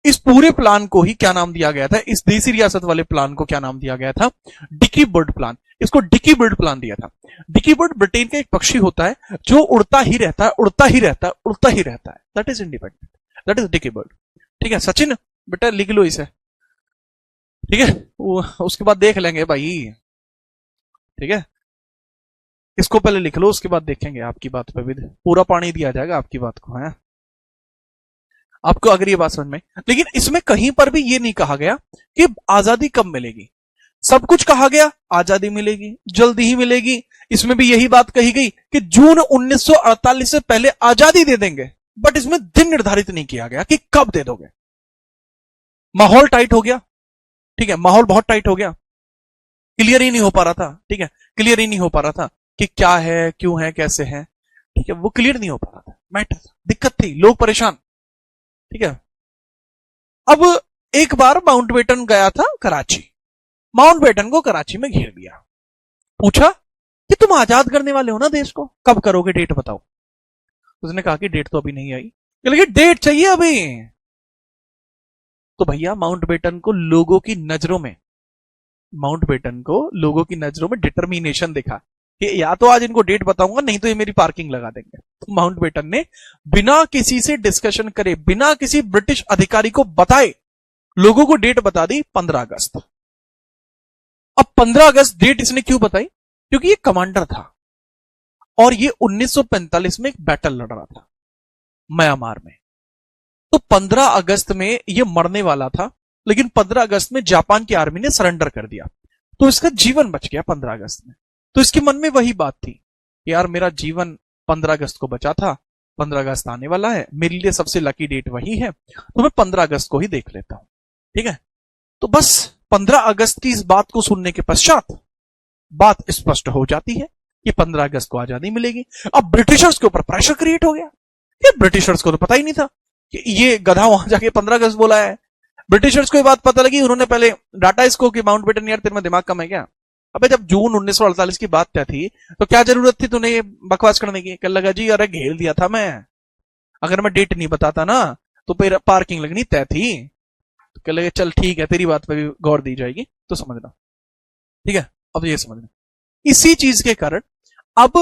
A: इस पूरे प्लान को ही क्या नाम दिया गया था, इस देसी रियासत वाले प्लान को क्या नाम दिया गया था? Dickie Bird plan. इसको डिकी बर्ड प्लान दिया था। डिकी बर्ड ब्रिटेन का एक पक्षी होता है जो उड़ता ही रहता है, उड़ता ही रहता है, उड़ता ही रहता है। That is independent, that is Dickie Bird. ठीक है सचिन, बेटा लिख लो इसे। ठीक है, उसके बाद देख लेंगे भाई। ठीक है, इसको पहले लिख लो, उसके बाद देखेंगे आपकी बात पे भी पूरा पानी दिया जाएगा आपकी बात को, है आपको अगर ये बात समझ में। लेकिन इसमें कहीं पर भी ये नहीं कहा गया कि आजादी कब मिलेगी। सब कुछ कहा गया आजादी मिलेगी, जल्दी ही मिलेगी। इसमें भी यही बात कही गई कि जून 1948 से पहले आजादी दे देंगे, बट इसमें दिन निर्धारित नहीं किया गया कि कब दे दोगे। माहौल टाइट हो गया। ठीक है, माहौल बहुत टाइट हो गया, क्लियर ही नहीं हो पा रहा था। ठीक है, क्लियर ही नहीं हो पा रहा था कि क्या है, क्यों है, कैसे है। ठीक है, वो क्लियर नहीं हो पा रहा था, मैटर दिक्कत थी, लोग परेशान। ठीक है, अब एक बार माउंटबेटन गया था कराची। माउंटबेटन को कराची में घेर दिया, पूछा कि तुम आजाद करने वाले हो ना देश को, कब करोगे, डेट बताओ। उसने कहा कि डेट तो अभी नहीं आई, लेकिन डेट चाहिए अभी। तो भैया माउंटबेटन को लोगों की नजरों में, माउंटबेटन को लोगों की नजरों में डिटर्मिनेशन दिखा कि या तो आज इनको डेट बताऊंगा, नहीं तो ये मेरी पार्किंग लगा देंगे। तो माउंटबेटन ने बिना किसी से डिस्कशन करे, बिना किसी ब्रिटिश अधिकारी को बताए, लोगों को डेट बता दी 15 अगस्त। अब 15 अगस्त डेट इसने क्यों बताई? क्योंकि ये कमांडर था और ये 1945 में एक बैटल लड़ रहा था म्यांमार में। तो 15 अगस्त में ये मरने वाला था, लेकिन 15 अगस्त में जापान की आर्मी ने सरेंडर कर दिया, तो इसका जीवन बच गया 15 अगस्त में। तो इसके मन में वही बात थी कि यार मेरा जीवन 15 अगस्त को बचा था, 15 अगस्त आने वाला है, मेरे लिए सबसे लकी डेट वही है, तो मैं 15 अगस्त को ही देख लेता हूं। ठीक है, तो बस 15 अगस्त की इस बात को सुनने के पश्चात बात स्पष्ट हो जाती है कि 15 अगस्त को आजादी मिलेगी। अब ब्रिटिशर्स के ऊपर प्रेशर क्रिएट हो गया। ये ब्रिटिशर्स को तो पता ही नहीं था कि ये गधा वहां जाके 15 अगस्त बोला है। ब्रिटिशर्स को ये बात पता लगी, उन्होंने पहले डाटा इसको कि माउंटबेटन यार तेरे में दिमाग कम है क्या? अबे जब जून 1948 की बात क्या थी, तो क्या जरूरत थी तूने ये बकवास करने की? कह लगा जी अरे घेर दिया था मैं, अगर मैं डेट नहीं बताता ना तो फिर पार्किंग लगनी तय थी। तो कह लगे चल ठीक है, तेरी बात पे भी गौर दी जाएगी, तो समझना। ठीक है, अब ये समझना इसी चीज के कारण अब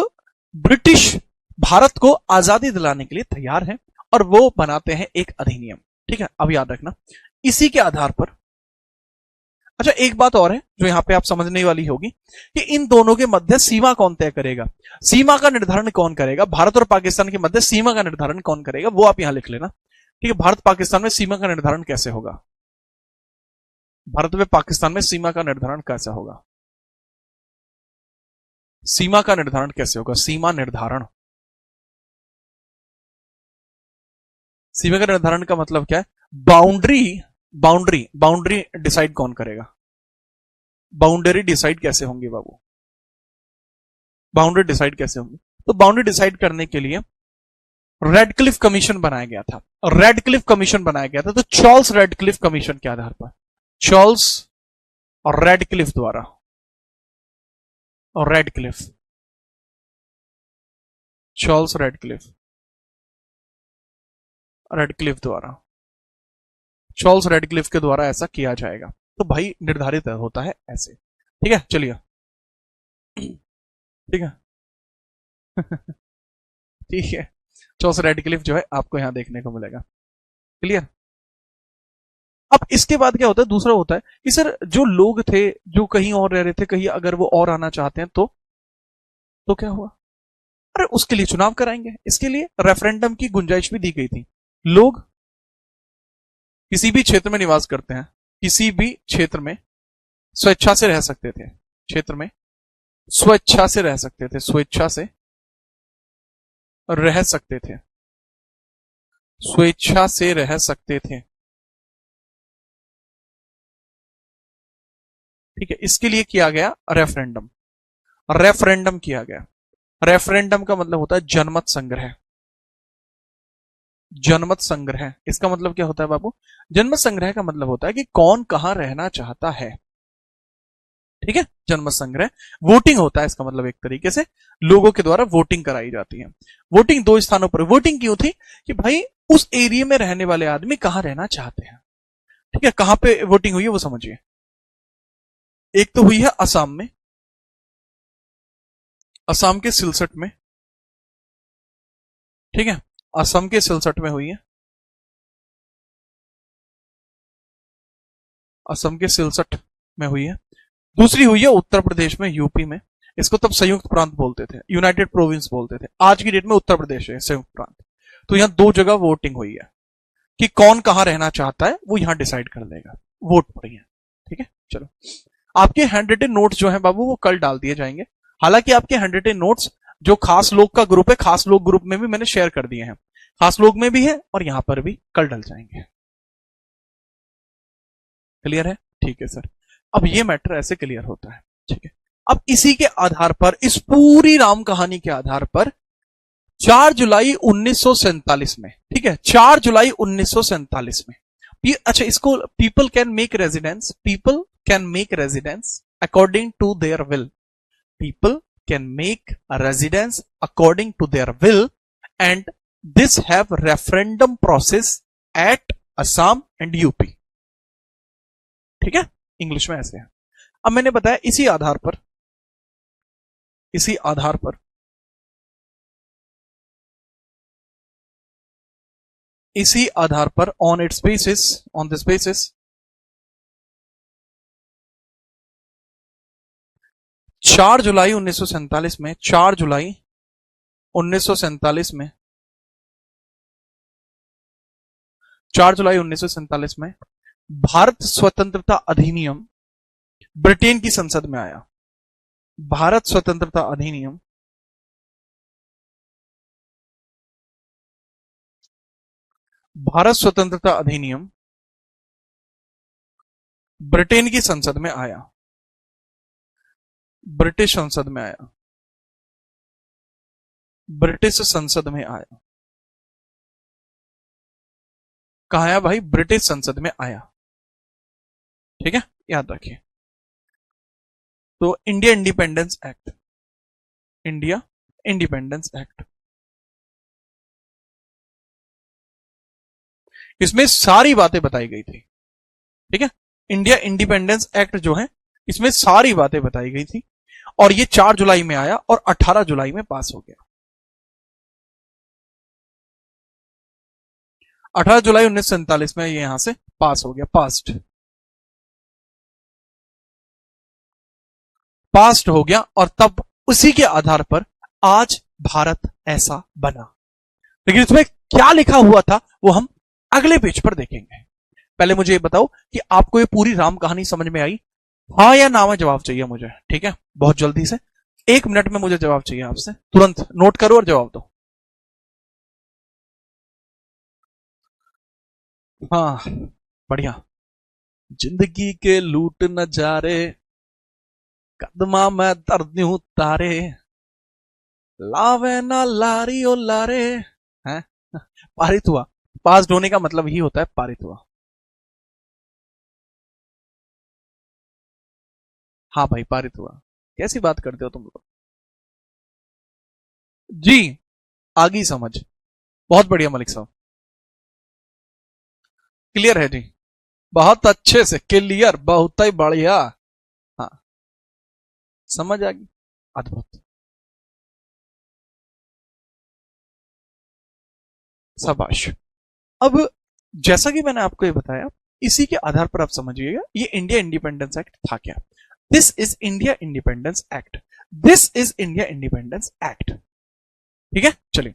A: ब्रिटिश भारत को आजादी दिलाने के लिए तैयार है और वो बनाते हैं एक अधिनियम। ठीक है, अब याद रखना इसी के आधार पर। अच्छा, एक बात और है जो यहां पे आप समझने वाली होगी कि इन दोनों के मध्य सीमा कौन तय करेगा, सीमा का निर्धारण कौन करेगा, भारत और पाकिस्तान के मध्य सीमा का निर्धारण कौन करेगा, वो आप यहां लिख लेना। ठीक है, भारत पाकिस्तान में सीमा का निर्धारण कैसे होगा, भारत में पाकिस्तान में सीमा का निर्धारण कैसे होगा, सीमा का निर्धारण कैसे होगा, सीमा निर्धारण, सीमा का निर्धारण का मतलब क्या है, बाउंड्री, बाउंड्री डिसाइड कौन करेगा, बाउंड्री डिसाइड कैसे होंगे बाबू, बाउंड्री डिसाइड कैसे होंगे, तो बाउंड्री डिसाइड करने के लिए रेडक्लिफ कमीशन बनाया गया था, रेडक्लिफ कमीशन बनाया गया था, तो चार्ल्स रेडक्लिफ कमीशन के आधार पर, चार्ल्स और रेडक्लिफ द्वारा, और रेडक्लिफ, चार्ल्स रेडक्लिफ, रेडक्लिफ द्वारा, चार्ल्स रेडक्लिफ के द्वारा ऐसा किया जाएगा। तो भाई निर्धारित होता है ऐसे। ठीक है, चलिए ठीक है ठीक है, चार्ल्स रेडक्लिफ जो है आपको यहां देखने को मिलेगा। क्लियर। अब इसके बाद क्या होता है, दूसरा होता है कि सर जो लोग थे जो कहीं और रह रहे थे, कहीं अगर वो और आना चाहते हैं तो क्या हुआ, अरे उसके लिए चुनाव कराएंगे, इसके लिए रेफरेंडम की गुंजाइश भी दी गई थी। लोग किसी भी क्षेत्र में निवास करते हैं, किसी भी क्षेत्र में स्वेच्छा से रह सकते थे, क्षेत्र में स्वेच्छा से रह सकते थे, स्वेच्छा से रह सकते थे, स्वेच्छा से रह सकते थे। ठीक है, इसके लिए किया गया रेफरेंडम, रेफरेंडम किया गया। रेफरेंडम का मतलब होता है जनमत संग्रह, जनमत संग्रह। इसका मतलब क्या होता है बाबू, जनमत संग्रह का मतलब होता है कि कौन कहां रहना चाहता है। ठीक है, जनमत संग्रह वोटिंग होता है, इसका मतलब एक तरीके से लोगों के द्वारा वोटिंग कराई जाती है। वोटिंग दो स्थानों पर, वोटिंग क्यों थी कि भाई उस एरिया में रहने वाले आदमी कहां रहना चाहते हैं। ठीक है, कहां पे वोटिंग हुई है वो समझिए। एक तो हुई है असम में, असम के सिलसट में। ठीक है, असम के सिलसट में हुई है, असम के सिलसट में हुई है। दूसरी हुई है उत्तर प्रदेश में, यूपी में। इसको तब संयुक्त प्रांत बोलते थे, यूनाइटेड प्रोविंस बोलते थे। आज की डेट में उत्तर प्रदेश है संयुक्त प्रांत। तो यहां दो जगह वोटिंग हुई है कि कौन कहां रहना चाहता है, वो यहां डिसाइड कर लेगा, वोट पड़ी है। ठीक है, चलो आपके हैंड रिटन नोट्स जो है बाबू वो कल डाल दिए जाएंगे। हालांकि आपके हैंड रिटन नोट्स जो खास लोग का ग्रुप है, खास लोग ग्रुप में भी मैंने शेयर कर दिए हैं, खास लोग में भी है और यहां पर भी कल डल जाएंगे। क्लियर है, ठीक है सर। अब ये मैटर ऐसे क्लियर होता है। ठीक है, अब इसी के आधार पर, इस पूरी राम कहानी के आधार पर 4 जुलाई 1947 में, ठीक है 4 जुलाई 1947 में, अच्छा इसको people can make residence, people can make residence according to their will, people can make a residence according to their will and this have referendum process at Assam and UP। ठीक है, इंग्लिश में ऐसे है। अब मैंने बताया इसी आधार पर, इसी आधार पर इसी आधार पर on it's basis, on this basis 4 जुलाई 1947 में, 4 जुलाई 1947 में, 4 जुलाई 1947 में भारत स्वतंत्रता अधिनियम ब्रिटेन की संसद में आया। भारत स्वतंत्रता अधिनियम भारत स्वतंत्रता अधिनियम ब्रिटेन की संसद में आया, ब्रिटिश संसद में आया, ब्रिटिश संसद में आया। कहा आया भाई, ब्रिटिश संसद में आया। ठीक है, याद रखिए। तो India independence act, India independence act, इसमें सारी बातें बताई गई थी। ठीक है, इंडिया इंडिपेंडेंस एक्ट जो है इसमें सारी बातें बताई गई थी और ये 4 जुलाई में आया और 18 जुलाई में पास हो गया। 18 जुलाई 1947 में ये यहां से पास हो गया, पास्ट हो गया। और तब उसी के आधार पर आज भारत ऐसा बना। लेकिन इसमें क्या लिखा हुआ था वो हम अगले पेज पर देखेंगे। पहले मुझे ये बताओ कि आपको ये पूरी राम कहानी समझ में आई? हाँ या ना में जवाब चाहिए मुझे, ठीक है? बहुत जल्दी से 1 मिनट में मुझे जवाब चाहिए आपसे, तुरंत नोट करो और जवाब दो। हाँ, बढ़िया। जिंदगी के लूट नजारे, कदमा में दर्द तारे, लावे ना लारी ओ लारे, हैं? पारित हुआ। पास होने का मतलब ही होता है पारित हुआ। हाँ भाई, पारित हुआ। कैसी बात करते हो तुम लोग? जी, आगी समझ। बहुत बढ़िया मलिक साहब, क्लियर है जी। बहुत अच्छे से क्लियर, बहुत ही बढ़िया। हाँ, समझ आ गई। अद्भुत। शाबाश। अब जैसा कि मैंने आपको ये बताया, इसी के आधार पर आप समझिएगा ये इंडिया इंडिपेंडेंस एक्ट था क्या। This is India independence act. This is India independence act. ठीक है, चलिए।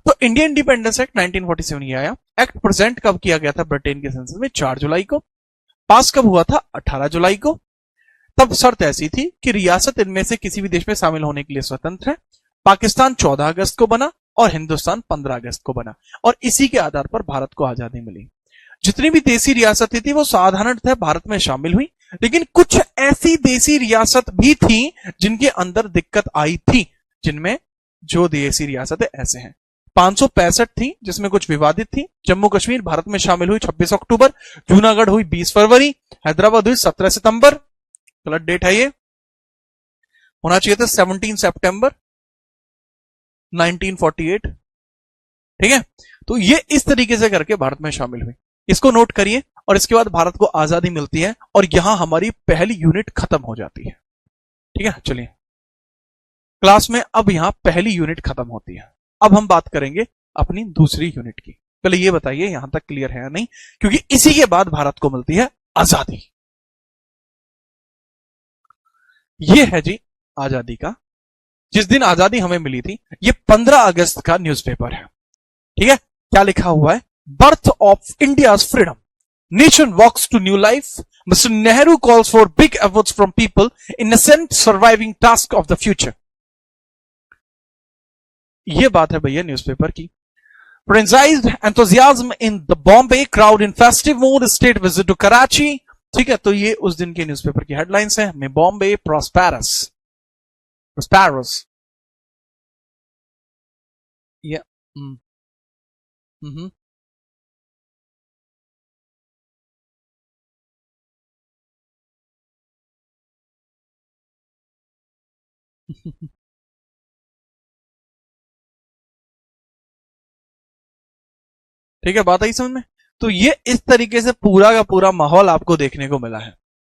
A: तो इंडिया इंडिपेंडेंस एक्ट 1947 ये आया। एक्ट प्रेजेंट कब किया गया था ब्रिटेन के संसद में? 4 जुलाई को। पास कब हुआ था? 18 जुलाई को। तब शर्त ऐसी थी कि रियासत इनमें से किसी भी देश में शामिल होने के लिए स्वतंत्र है। पाकिस्तान 14 अगस्त को बना और हिंदुस्तान 15 अगस्त को बना, और इसी के आधार पर भारत को आजादी मिली। जितनी भी देसी रियासतें थी वो साधारणतः भारत में शामिल हुई, लेकिन कुछ ऐसी देसी रियासत भी थी जिनके अंदर दिक्कत आई थी। जिनमें जो देसी रियासतें ऐसे हैं, 565 थी जिसमें कुछ विवादित थी। जम्मू कश्मीर भारत में शामिल हुई 26 अक्टूबर, जूनागढ़ हुई 20 फरवरी, हैदराबाद हुई 17 सितंबर। गलत डेट है ये, होना चाहिए था 17 सितंबर 1948। ठीक है, तो ये इस तरीके से करके भारत में शामिल हुई। इसको नोट करिए। और इसके बाद भारत को आजादी मिलती है और यहां हमारी पहली यूनिट खत्म हो जाती है। ठीक है, चलिए क्लास में अब यहां पहली यूनिट खत्म होती है। अब हम बात करेंगे अपनी दूसरी यूनिट की। पहले ये बताइए यहां तक क्लियर है या नहीं, क्योंकि इसी के बाद भारत को मिलती है आजादी। ये है जी आजादी का, जिस दिन आजादी हमें मिली थी। ये 15 अगस्त का न्यूज़पेपर है। ठीक है, क्या लिखा हुआ है? Birth of India freedom, nation walks to new life, mister Nehru calls for big efforts from people in ascent surviving task of the future. ये बात है भैया न्यूज़पेपर की। Frenzied enthusiasm in the Bombay crowd in festive mood, state visit to Karachi। ठीक है, तो ये उस दिन के न्यूज़पेपर की हेडलाइंस है। में बॉम्बे प्रॉस्पेरस, प्रॉस्पेरस। ये ठीक है, बात आई समझ में? तो ये इस तरीके से पूरा का पूरा माहौल आपको देखने को मिला है।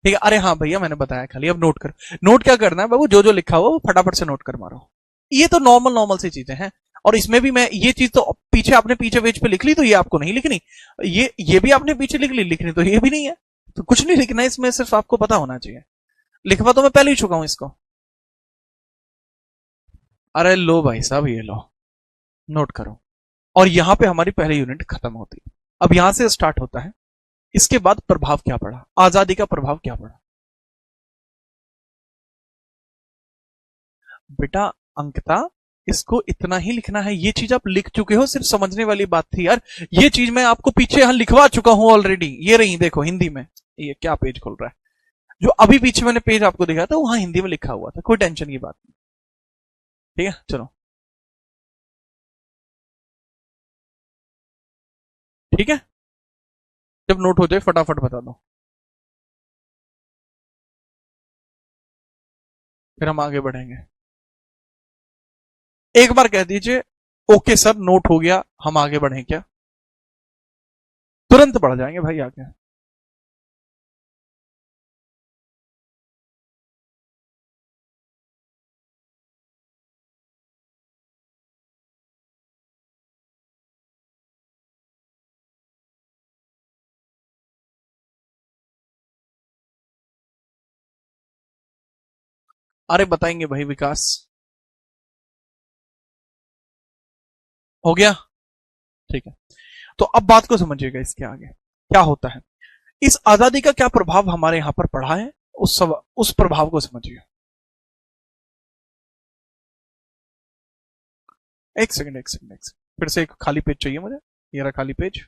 A: ठीक है, अरे हाँ भैया मैंने बताया खाली, अब नोट कर। नोट क्या करना है बाबू, जो जो लिखा हुआ वो फटाफट से नोट कर मारो। ये तो नॉर्मल नॉर्मल सी चीजें हैं। और इसमें भी मैं ये चीज तो पीछे आपने पीछे पेज पे लिख ली, तो ये आपको नहीं लिखनी। ये भी आपने पीछे लिख ली, लिखनी तो ये भी नहीं है। तो कुछ नहीं लिखना है इसमें, सिर्फ आपको पता होना चाहिए। लिखवा तो मैं पहले ही चुका हूं इसको। अरे लो भाई साहब, ये लो, नोट करो। और यहां पे हमारी पहली यूनिट खत्म होती है। अब यहां से स्टार्ट होता है। इसके बाद प्रभाव क्या पड़ा, आजादी का प्रभाव क्या पड़ा? बेटा अंकिता, इसको इतना ही लिखना है। ये चीज आप लिख चुके हो, सिर्फ समझने वाली बात थी यार। ये चीज मैं आपको पीछे यहां लिखवा चुका हूं ऑलरेडी। ये रही देखो हिंदी में। ये क्या पेज खोल रहा है? जो अभी पीछे मैंने पेज आपको दिखाया था वहां हिंदी में लिखा हुआ था, कोई टेंशन की बात नहीं। ठीक है, चलो। ठीक है, जब नोट हो जाए फटाफट बता दो, फिर हम आगे बढ़ेंगे। एक बार कह दीजिए ओके सर, नोट हो गया, हम आगे बढ़ें क्या? तुरंत बढ़ जाएंगे भाई आगे। अरे बताएंगे भाई, विकास हो गया। ठीक है, तो अब बात को समझिएगा, इसके आगे क्या होता है, इस आजादी का क्या प्रभाव हमारे यहां पर पड़ा है, उस प्रभाव को समझिए। एक सेकंड, एक सेकंड, एक सेकंड, फिर से एक खाली पेज चाहिए मुझे। ये रहा खाली पेज।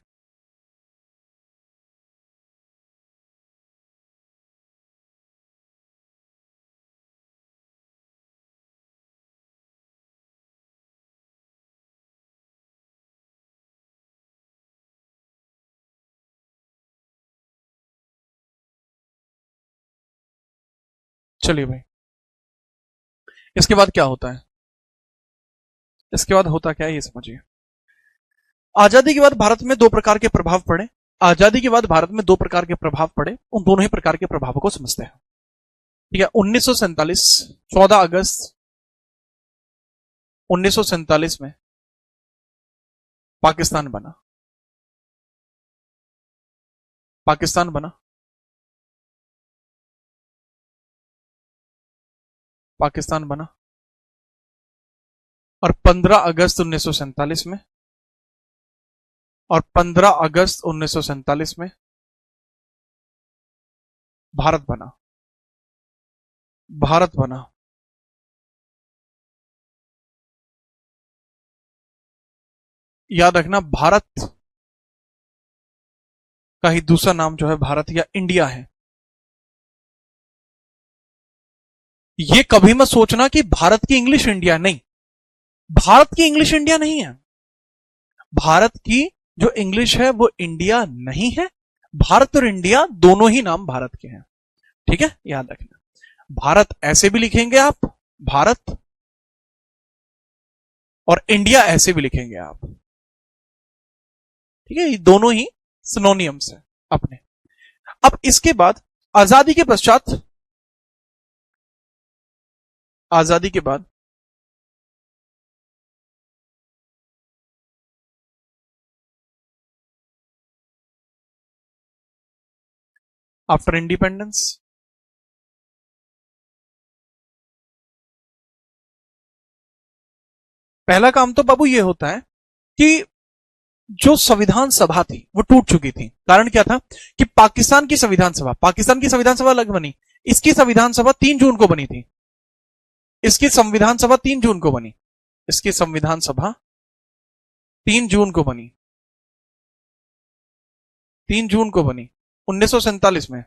A: चलिए भाई, इसके बाद क्या होता है, इसके बाद होता क्या है ये समझिए। आजादी के बाद भारत में दो प्रकार के प्रभाव पड़े। आजादी के बाद भारत में दो प्रकार के प्रभाव पड़े, उन दोनों ही प्रकार के प्रभावों को समझते हैं। ठीक है, 1947, 14 अगस्त 1947 में पाकिस्तान बना। पाकिस्तान बना, पाकिस्तान बना। और 15 अगस्त 1947 में, और 15 अगस्त 1947 में भारत बना। भारत बना। याद रखना, भारत का ही दूसरा नाम जो है भारत या इंडिया है। ये कभी मत सोचना कि भारत की इंग्लिश इंडिया, नहीं, भारत की इंग्लिश इंडिया नहीं है। भारत की जो इंग्लिश है वो इंडिया नहीं है। भारत और इंडिया दोनों ही नाम भारत के हैं। ठीक है, याद रखना। भारत ऐसे भी लिखेंगे आप, भारत, और इंडिया ऐसे भी लिखेंगे आप। ठीक है, ये दोनों ही सिनोनियम्स है अपने। अब इसके बाद आजादी के पश्चात, आजादी के बाद आफ्टर इंडिपेंडेंस, पहला काम तो बाबू ये होता है कि जो संविधान सभा थी वो टूट चुकी थी। कारण क्या था कि पाकिस्तान की संविधान सभा अलग बनी। इसकी संविधान सभा 3 जून को बनी थी। इसकी संविधान सभा 3 जून को बनी। इसकी संविधान सभा 3 जून को बनी। 3 जून को बनी 1947 में।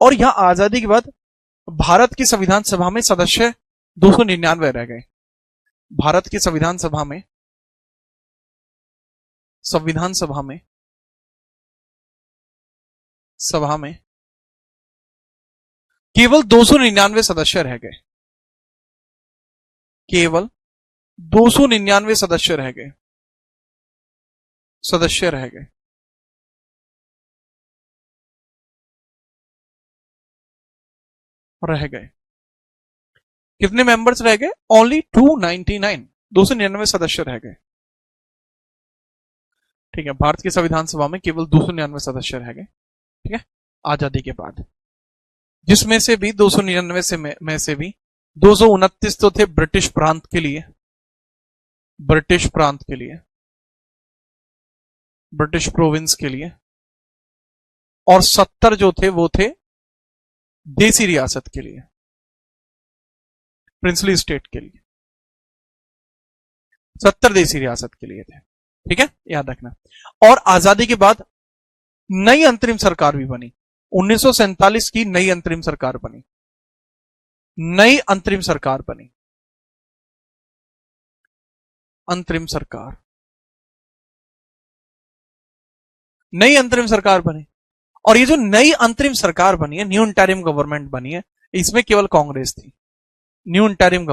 A: और यहां आजादी के बाद भारत की संविधान सभा में सदस्य 299 रह गए। भारत की संविधान सभा में, संविधान सभा में, सभा में केवल 299 सदस्य रह गए। केवल 299 सदस्य रह गए। सदस्य रह गए। रह गए। कितने मेंबर्स रह गए? ओनली 299, 299 सदस्य रह गए। ठीक है, भारत की संविधान सभा में केवल 299 सदस्य रह गए। ठीक है, आजादी के बाद, जिसमें से भी 299 में से भी 229 तो थे ब्रिटिश प्रांत के लिए, ब्रिटिश प्रांत के लिए, ब्रिटिश प्रोविंस के लिए, और 70 जो थे वो थे देसी रियासत के लिए, प्रिंसली स्टेट के लिए। 70 देसी रियासत के लिए थे। ठीक है, याद रखना। और आजादी के बाद नई अंतरिम सरकार भी बनी। 1947 की नई अंतरिम सरकार बनी। नई अंतरिम सरकार बनी। अंतरिम सरकार, नई अंतरिम सरकार बनी। और ये जो नई अंतरिम सरकार बनी है, न्यू इंटरिम गवर्नमेंट बनी है, इसमें केवल कांग्रेस थी। न्यू इंटरिम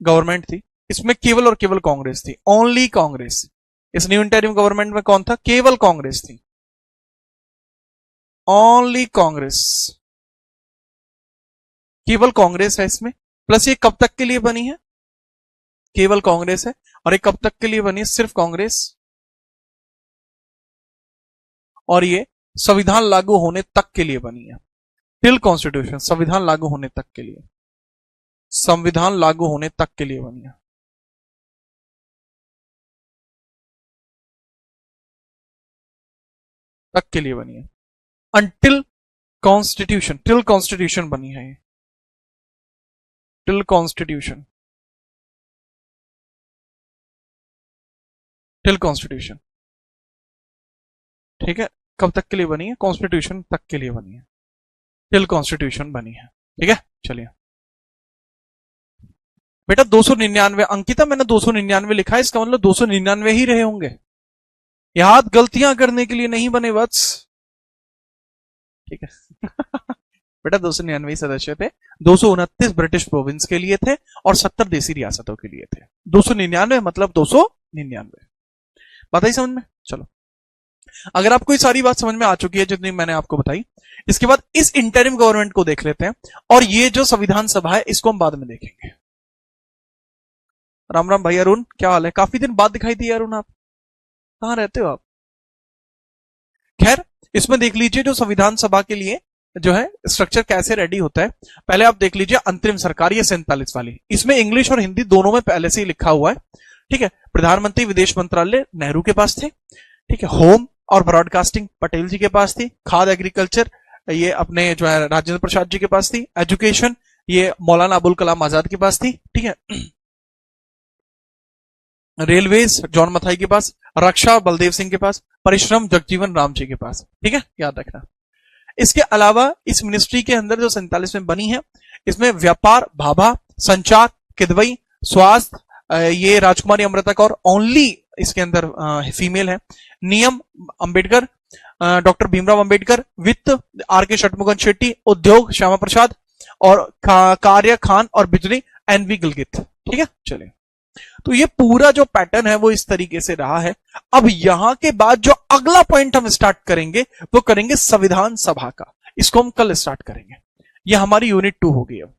A: गवर्नमेंट थी, इसमें केवल और केवल कांग्रेस थी। ओनली कांग्रेस। इस न्यू इंटरिम गवर्नमेंट में कौन था? केवल कांग्रेस थी। ओनली कांग्रेस, केवल कांग्रेस है इसमें। प्लस ये कब तक के लिए बनी है? केवल कांग्रेस है। और ये कब तक के लिए बनी है? सिर्फ कांग्रेस। और ये संविधान लागू होने तक के लिए बनी है। टिल कॉन्स्टिट्यूशन, संविधान लागू होने तक के लिए, संविधान लागू होने तक के लिए बनी है। तक के लिए बनी है। अनटिल कॉन्स्टिट्यूशन, टिल कॉन्स्टिट्यूशन बनी है ये, टिल कॉन्स्टिट्यूशन, टिल कॉन्स्टिट्यूशन। ठीक है, कब तक के लिए बनी है? कॉन्स्टिट्यूशन तक के लिए बनी है, टिल कॉन्स्टिट्यूशन बनी है। ठीक है, चलिए बेटा 299, अंकिता मैंने 299 लिखा है, इसका मतलब 299 ही रहे होंगे, याद गलतियां करने के लिए नहीं बने वत्स। ठीक है बेटा 299 सदस्य थे, 229 ब्रिटिश प्रोविंस के लिए थे और 70 देसी रियासतों के लिए थे। 299 मतलब 299। बात आई समझ में? चलो, अगर आपको ये सारी बात समझ में आ चुकी है जितनी मैंने आपको बताई, इसके बाद इस इंटरिम गवर्नमेंट को देख लेते हैं, और ये जो संविधान सभा है इसको हम बाद में देखेंगे। राम राम भाई अरुण, क्या हाल है? काफी दिन बाद दिखाई दिए अरुण, आप कहां रहते हो आप? खैर, इसमें देख लीजिए जो संविधान सभा के लिए जो है स्ट्रक्चर कैसे रेडी होता है। पहले आप देख लीजिए अंतरिम सरकार, ये 47 वाली, इसमें इंग्लिश और हिंदी दोनों में पहले से ही लिखा हुआ है। ठीक है, प्रधानमंत्री विदेश मंत्रालय नेहरू के पास थे। ठीक है, होम और ब्रॉडकास्टिंग पटेल जी के पास थी। खाद एग्रीकल्चर ये अपने जो है राजेंद्र प्रसाद जी के पास थी। एजुकेशन ये मौलाना अबुल कलाम आजाद के पास थी। ठीक है, रेलवेज जॉन मथाई के पास, रक्षा बलदेव सिंह के पास, परिश्रम जगजीवन राम जी के पास। ठीक है, याद रखना। इसके अलावा इस मिनिस्ट्री के अंदर जो 47 में बनी है, इसमें व्यापार भाभा, संचार किदवई, स्वास्थ्य ये राजकुमारी अमृता कौर ओनली इसके अंदर फीमेल है, नियम अंबेडकर, डॉक्टर भीमराव अंबेडकर, वित्त आर के शटमुगन शेट्टी, उद्योग श्यामा प्रसाद, और कार्य खान और बिजली एनवी गिलगित। ठीक है, चलिए, तो ये पूरा जो पैटर्न है वो इस तरीके से रहा है। अब यहां के बाद जो अगला पॉइंट हम स्टार्ट करेंगे वो करेंगे संविधान सभा का, इसको हम कल स्टार्ट करेंगे। ये हमारी यूनिट 2 होगी। अब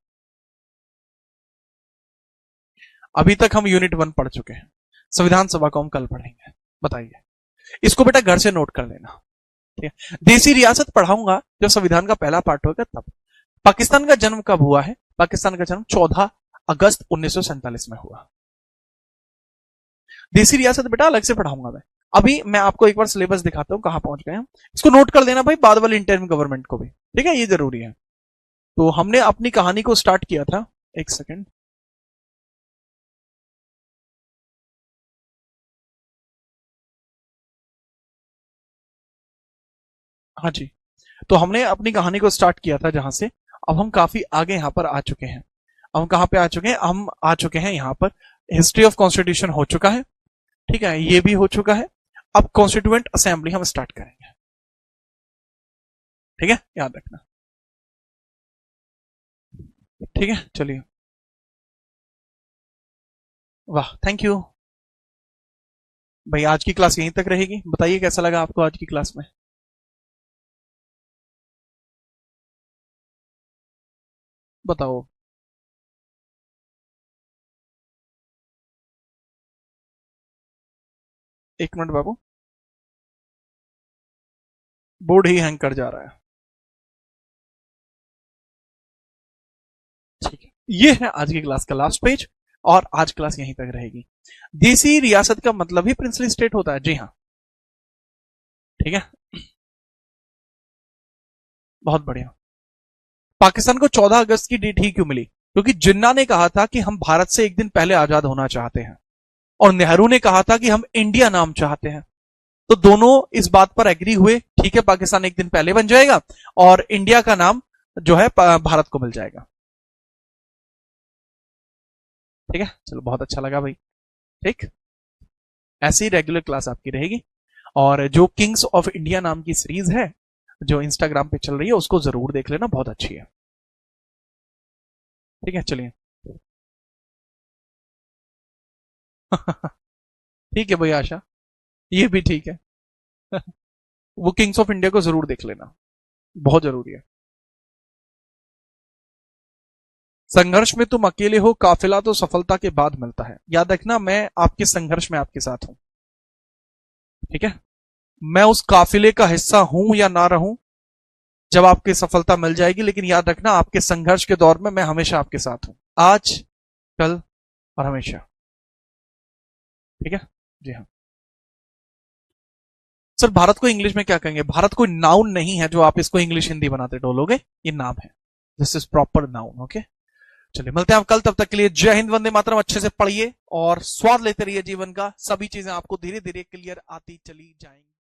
A: अभी तक हम यूनिट 1 पढ़ चुके हैं, संविधान सभा को हम कल पढ़ेंगे। बताइए, इसको बेटा घर से नोट कर लेना। ठीक है, देसी रियासत पढ़ाऊंगा जब संविधान का पहला पार्ट होगा तब। पाकिस्तान का जन्म कब हुआ है? पाकिस्तान का जन्म 14 अगस्त 1947 में हुआ। देसी रियासत बेटा अलग से पढ़ाऊंगा मैं। अभी मैं आपको एक बार सिलेबस दिखाता हूं कहां पहुंच गए हम, इसको नोट कर लेना भाई, बाद वाले इंटरिम गवर्नमेंट को भी। ठीक है, ये जरूरी है। तो हमने अपनी कहानी को स्टार्ट किया था, एक सेकेंड, हाँ जी, तो हमने अपनी कहानी को स्टार्ट किया था जहां से, अब हम काफी आगे यहां पर आ चुके हैं। अब हम कहां पे आ चुके हैं? हम आ चुके हैं यहां पर, हिस्ट्री ऑफ कॉन्स्टिट्यूशन हो चुका है। ठीक है, ये भी हो चुका है। अब कॉन्स्टिट्यूएंट असेंबली हम स्टार्ट करेंगे। ठीक है, याद रखना। ठीक है, चलिए, वाह, थैंक यू भाई। आज की क्लास यहीं तक रहेगी। बताइए कैसा लगा आपको आज की क्लास में? बताओ। एक मिनट बाबू, बोर्ड ही हैंग कर जा रहा है। ठीक है, ये है आज की क्लास का लास्ट पेज, और आज क्लास यहीं तक रहेगी। देसी रियासत का मतलब ही प्रिंसली स्टेट होता है, जी हाँ। ठीक है, बहुत बढ़िया। पाकिस्तान को 14 अगस्त की डेट ही क्यों मिली? क्योंकि जिन्ना ने कहा था कि हम भारत से एक दिन पहले आजाद होना चाहते हैं, और नेहरू ने कहा था कि हम इंडिया नाम चाहते हैं। तो दोनों इस बात पर एग्री हुए, ठीक है पाकिस्तान एक दिन पहले बन जाएगा और इंडिया का नाम जो है भारत को मिल जाएगा। ठीक है, चलो, बहुत अच्छा लगा भाई। ठीक, ऐसी रेगुलर क्लास आपकी रहेगी, और जो किंग्स ऑफ इंडिया नाम की सीरीज है जो इंस्टाग्राम पे चल रही है उसको जरूर देख लेना, बहुत अच्छी है। ठीक है, चलिए ठीक है भाई आशा, ये भी ठीक है वो किंग्स ऑफ इंडिया को जरूर देख लेना, बहुत जरूरी है। संघर्ष में तुम अकेले हो, काफिला तो सफलता के बाद मिलता है। याद रखना, मैं आपके संघर्ष में आपके साथ हूं। ठीक है, मैं उस काफिले का हिस्सा हूं या ना रहूं, जब आपकी सफलता मिल जाएगी, लेकिन याद रखना आपके संघर्ष के दौर में मैं हमेशा आपके साथ हूं, आज, कल और हमेशा। ठीक है जी हाँ। सर भारत को इंग्लिश में क्या कहेंगे? भारत कोई नाउन नहीं है जो आप इसको इंग्लिश हिंदी बनाते डोलोगे, ये नाम है। This is proper noun. Okay, चलिए मिलते हैं आप कल, तब तक के लिए जय हिंद, वंदे मातरम। अच्छे से पढ़िए और स्वाद लेते रहिए जीवन का, सभी चीजें आपको धीरे धीरे क्लियर आती चली जाएंगी।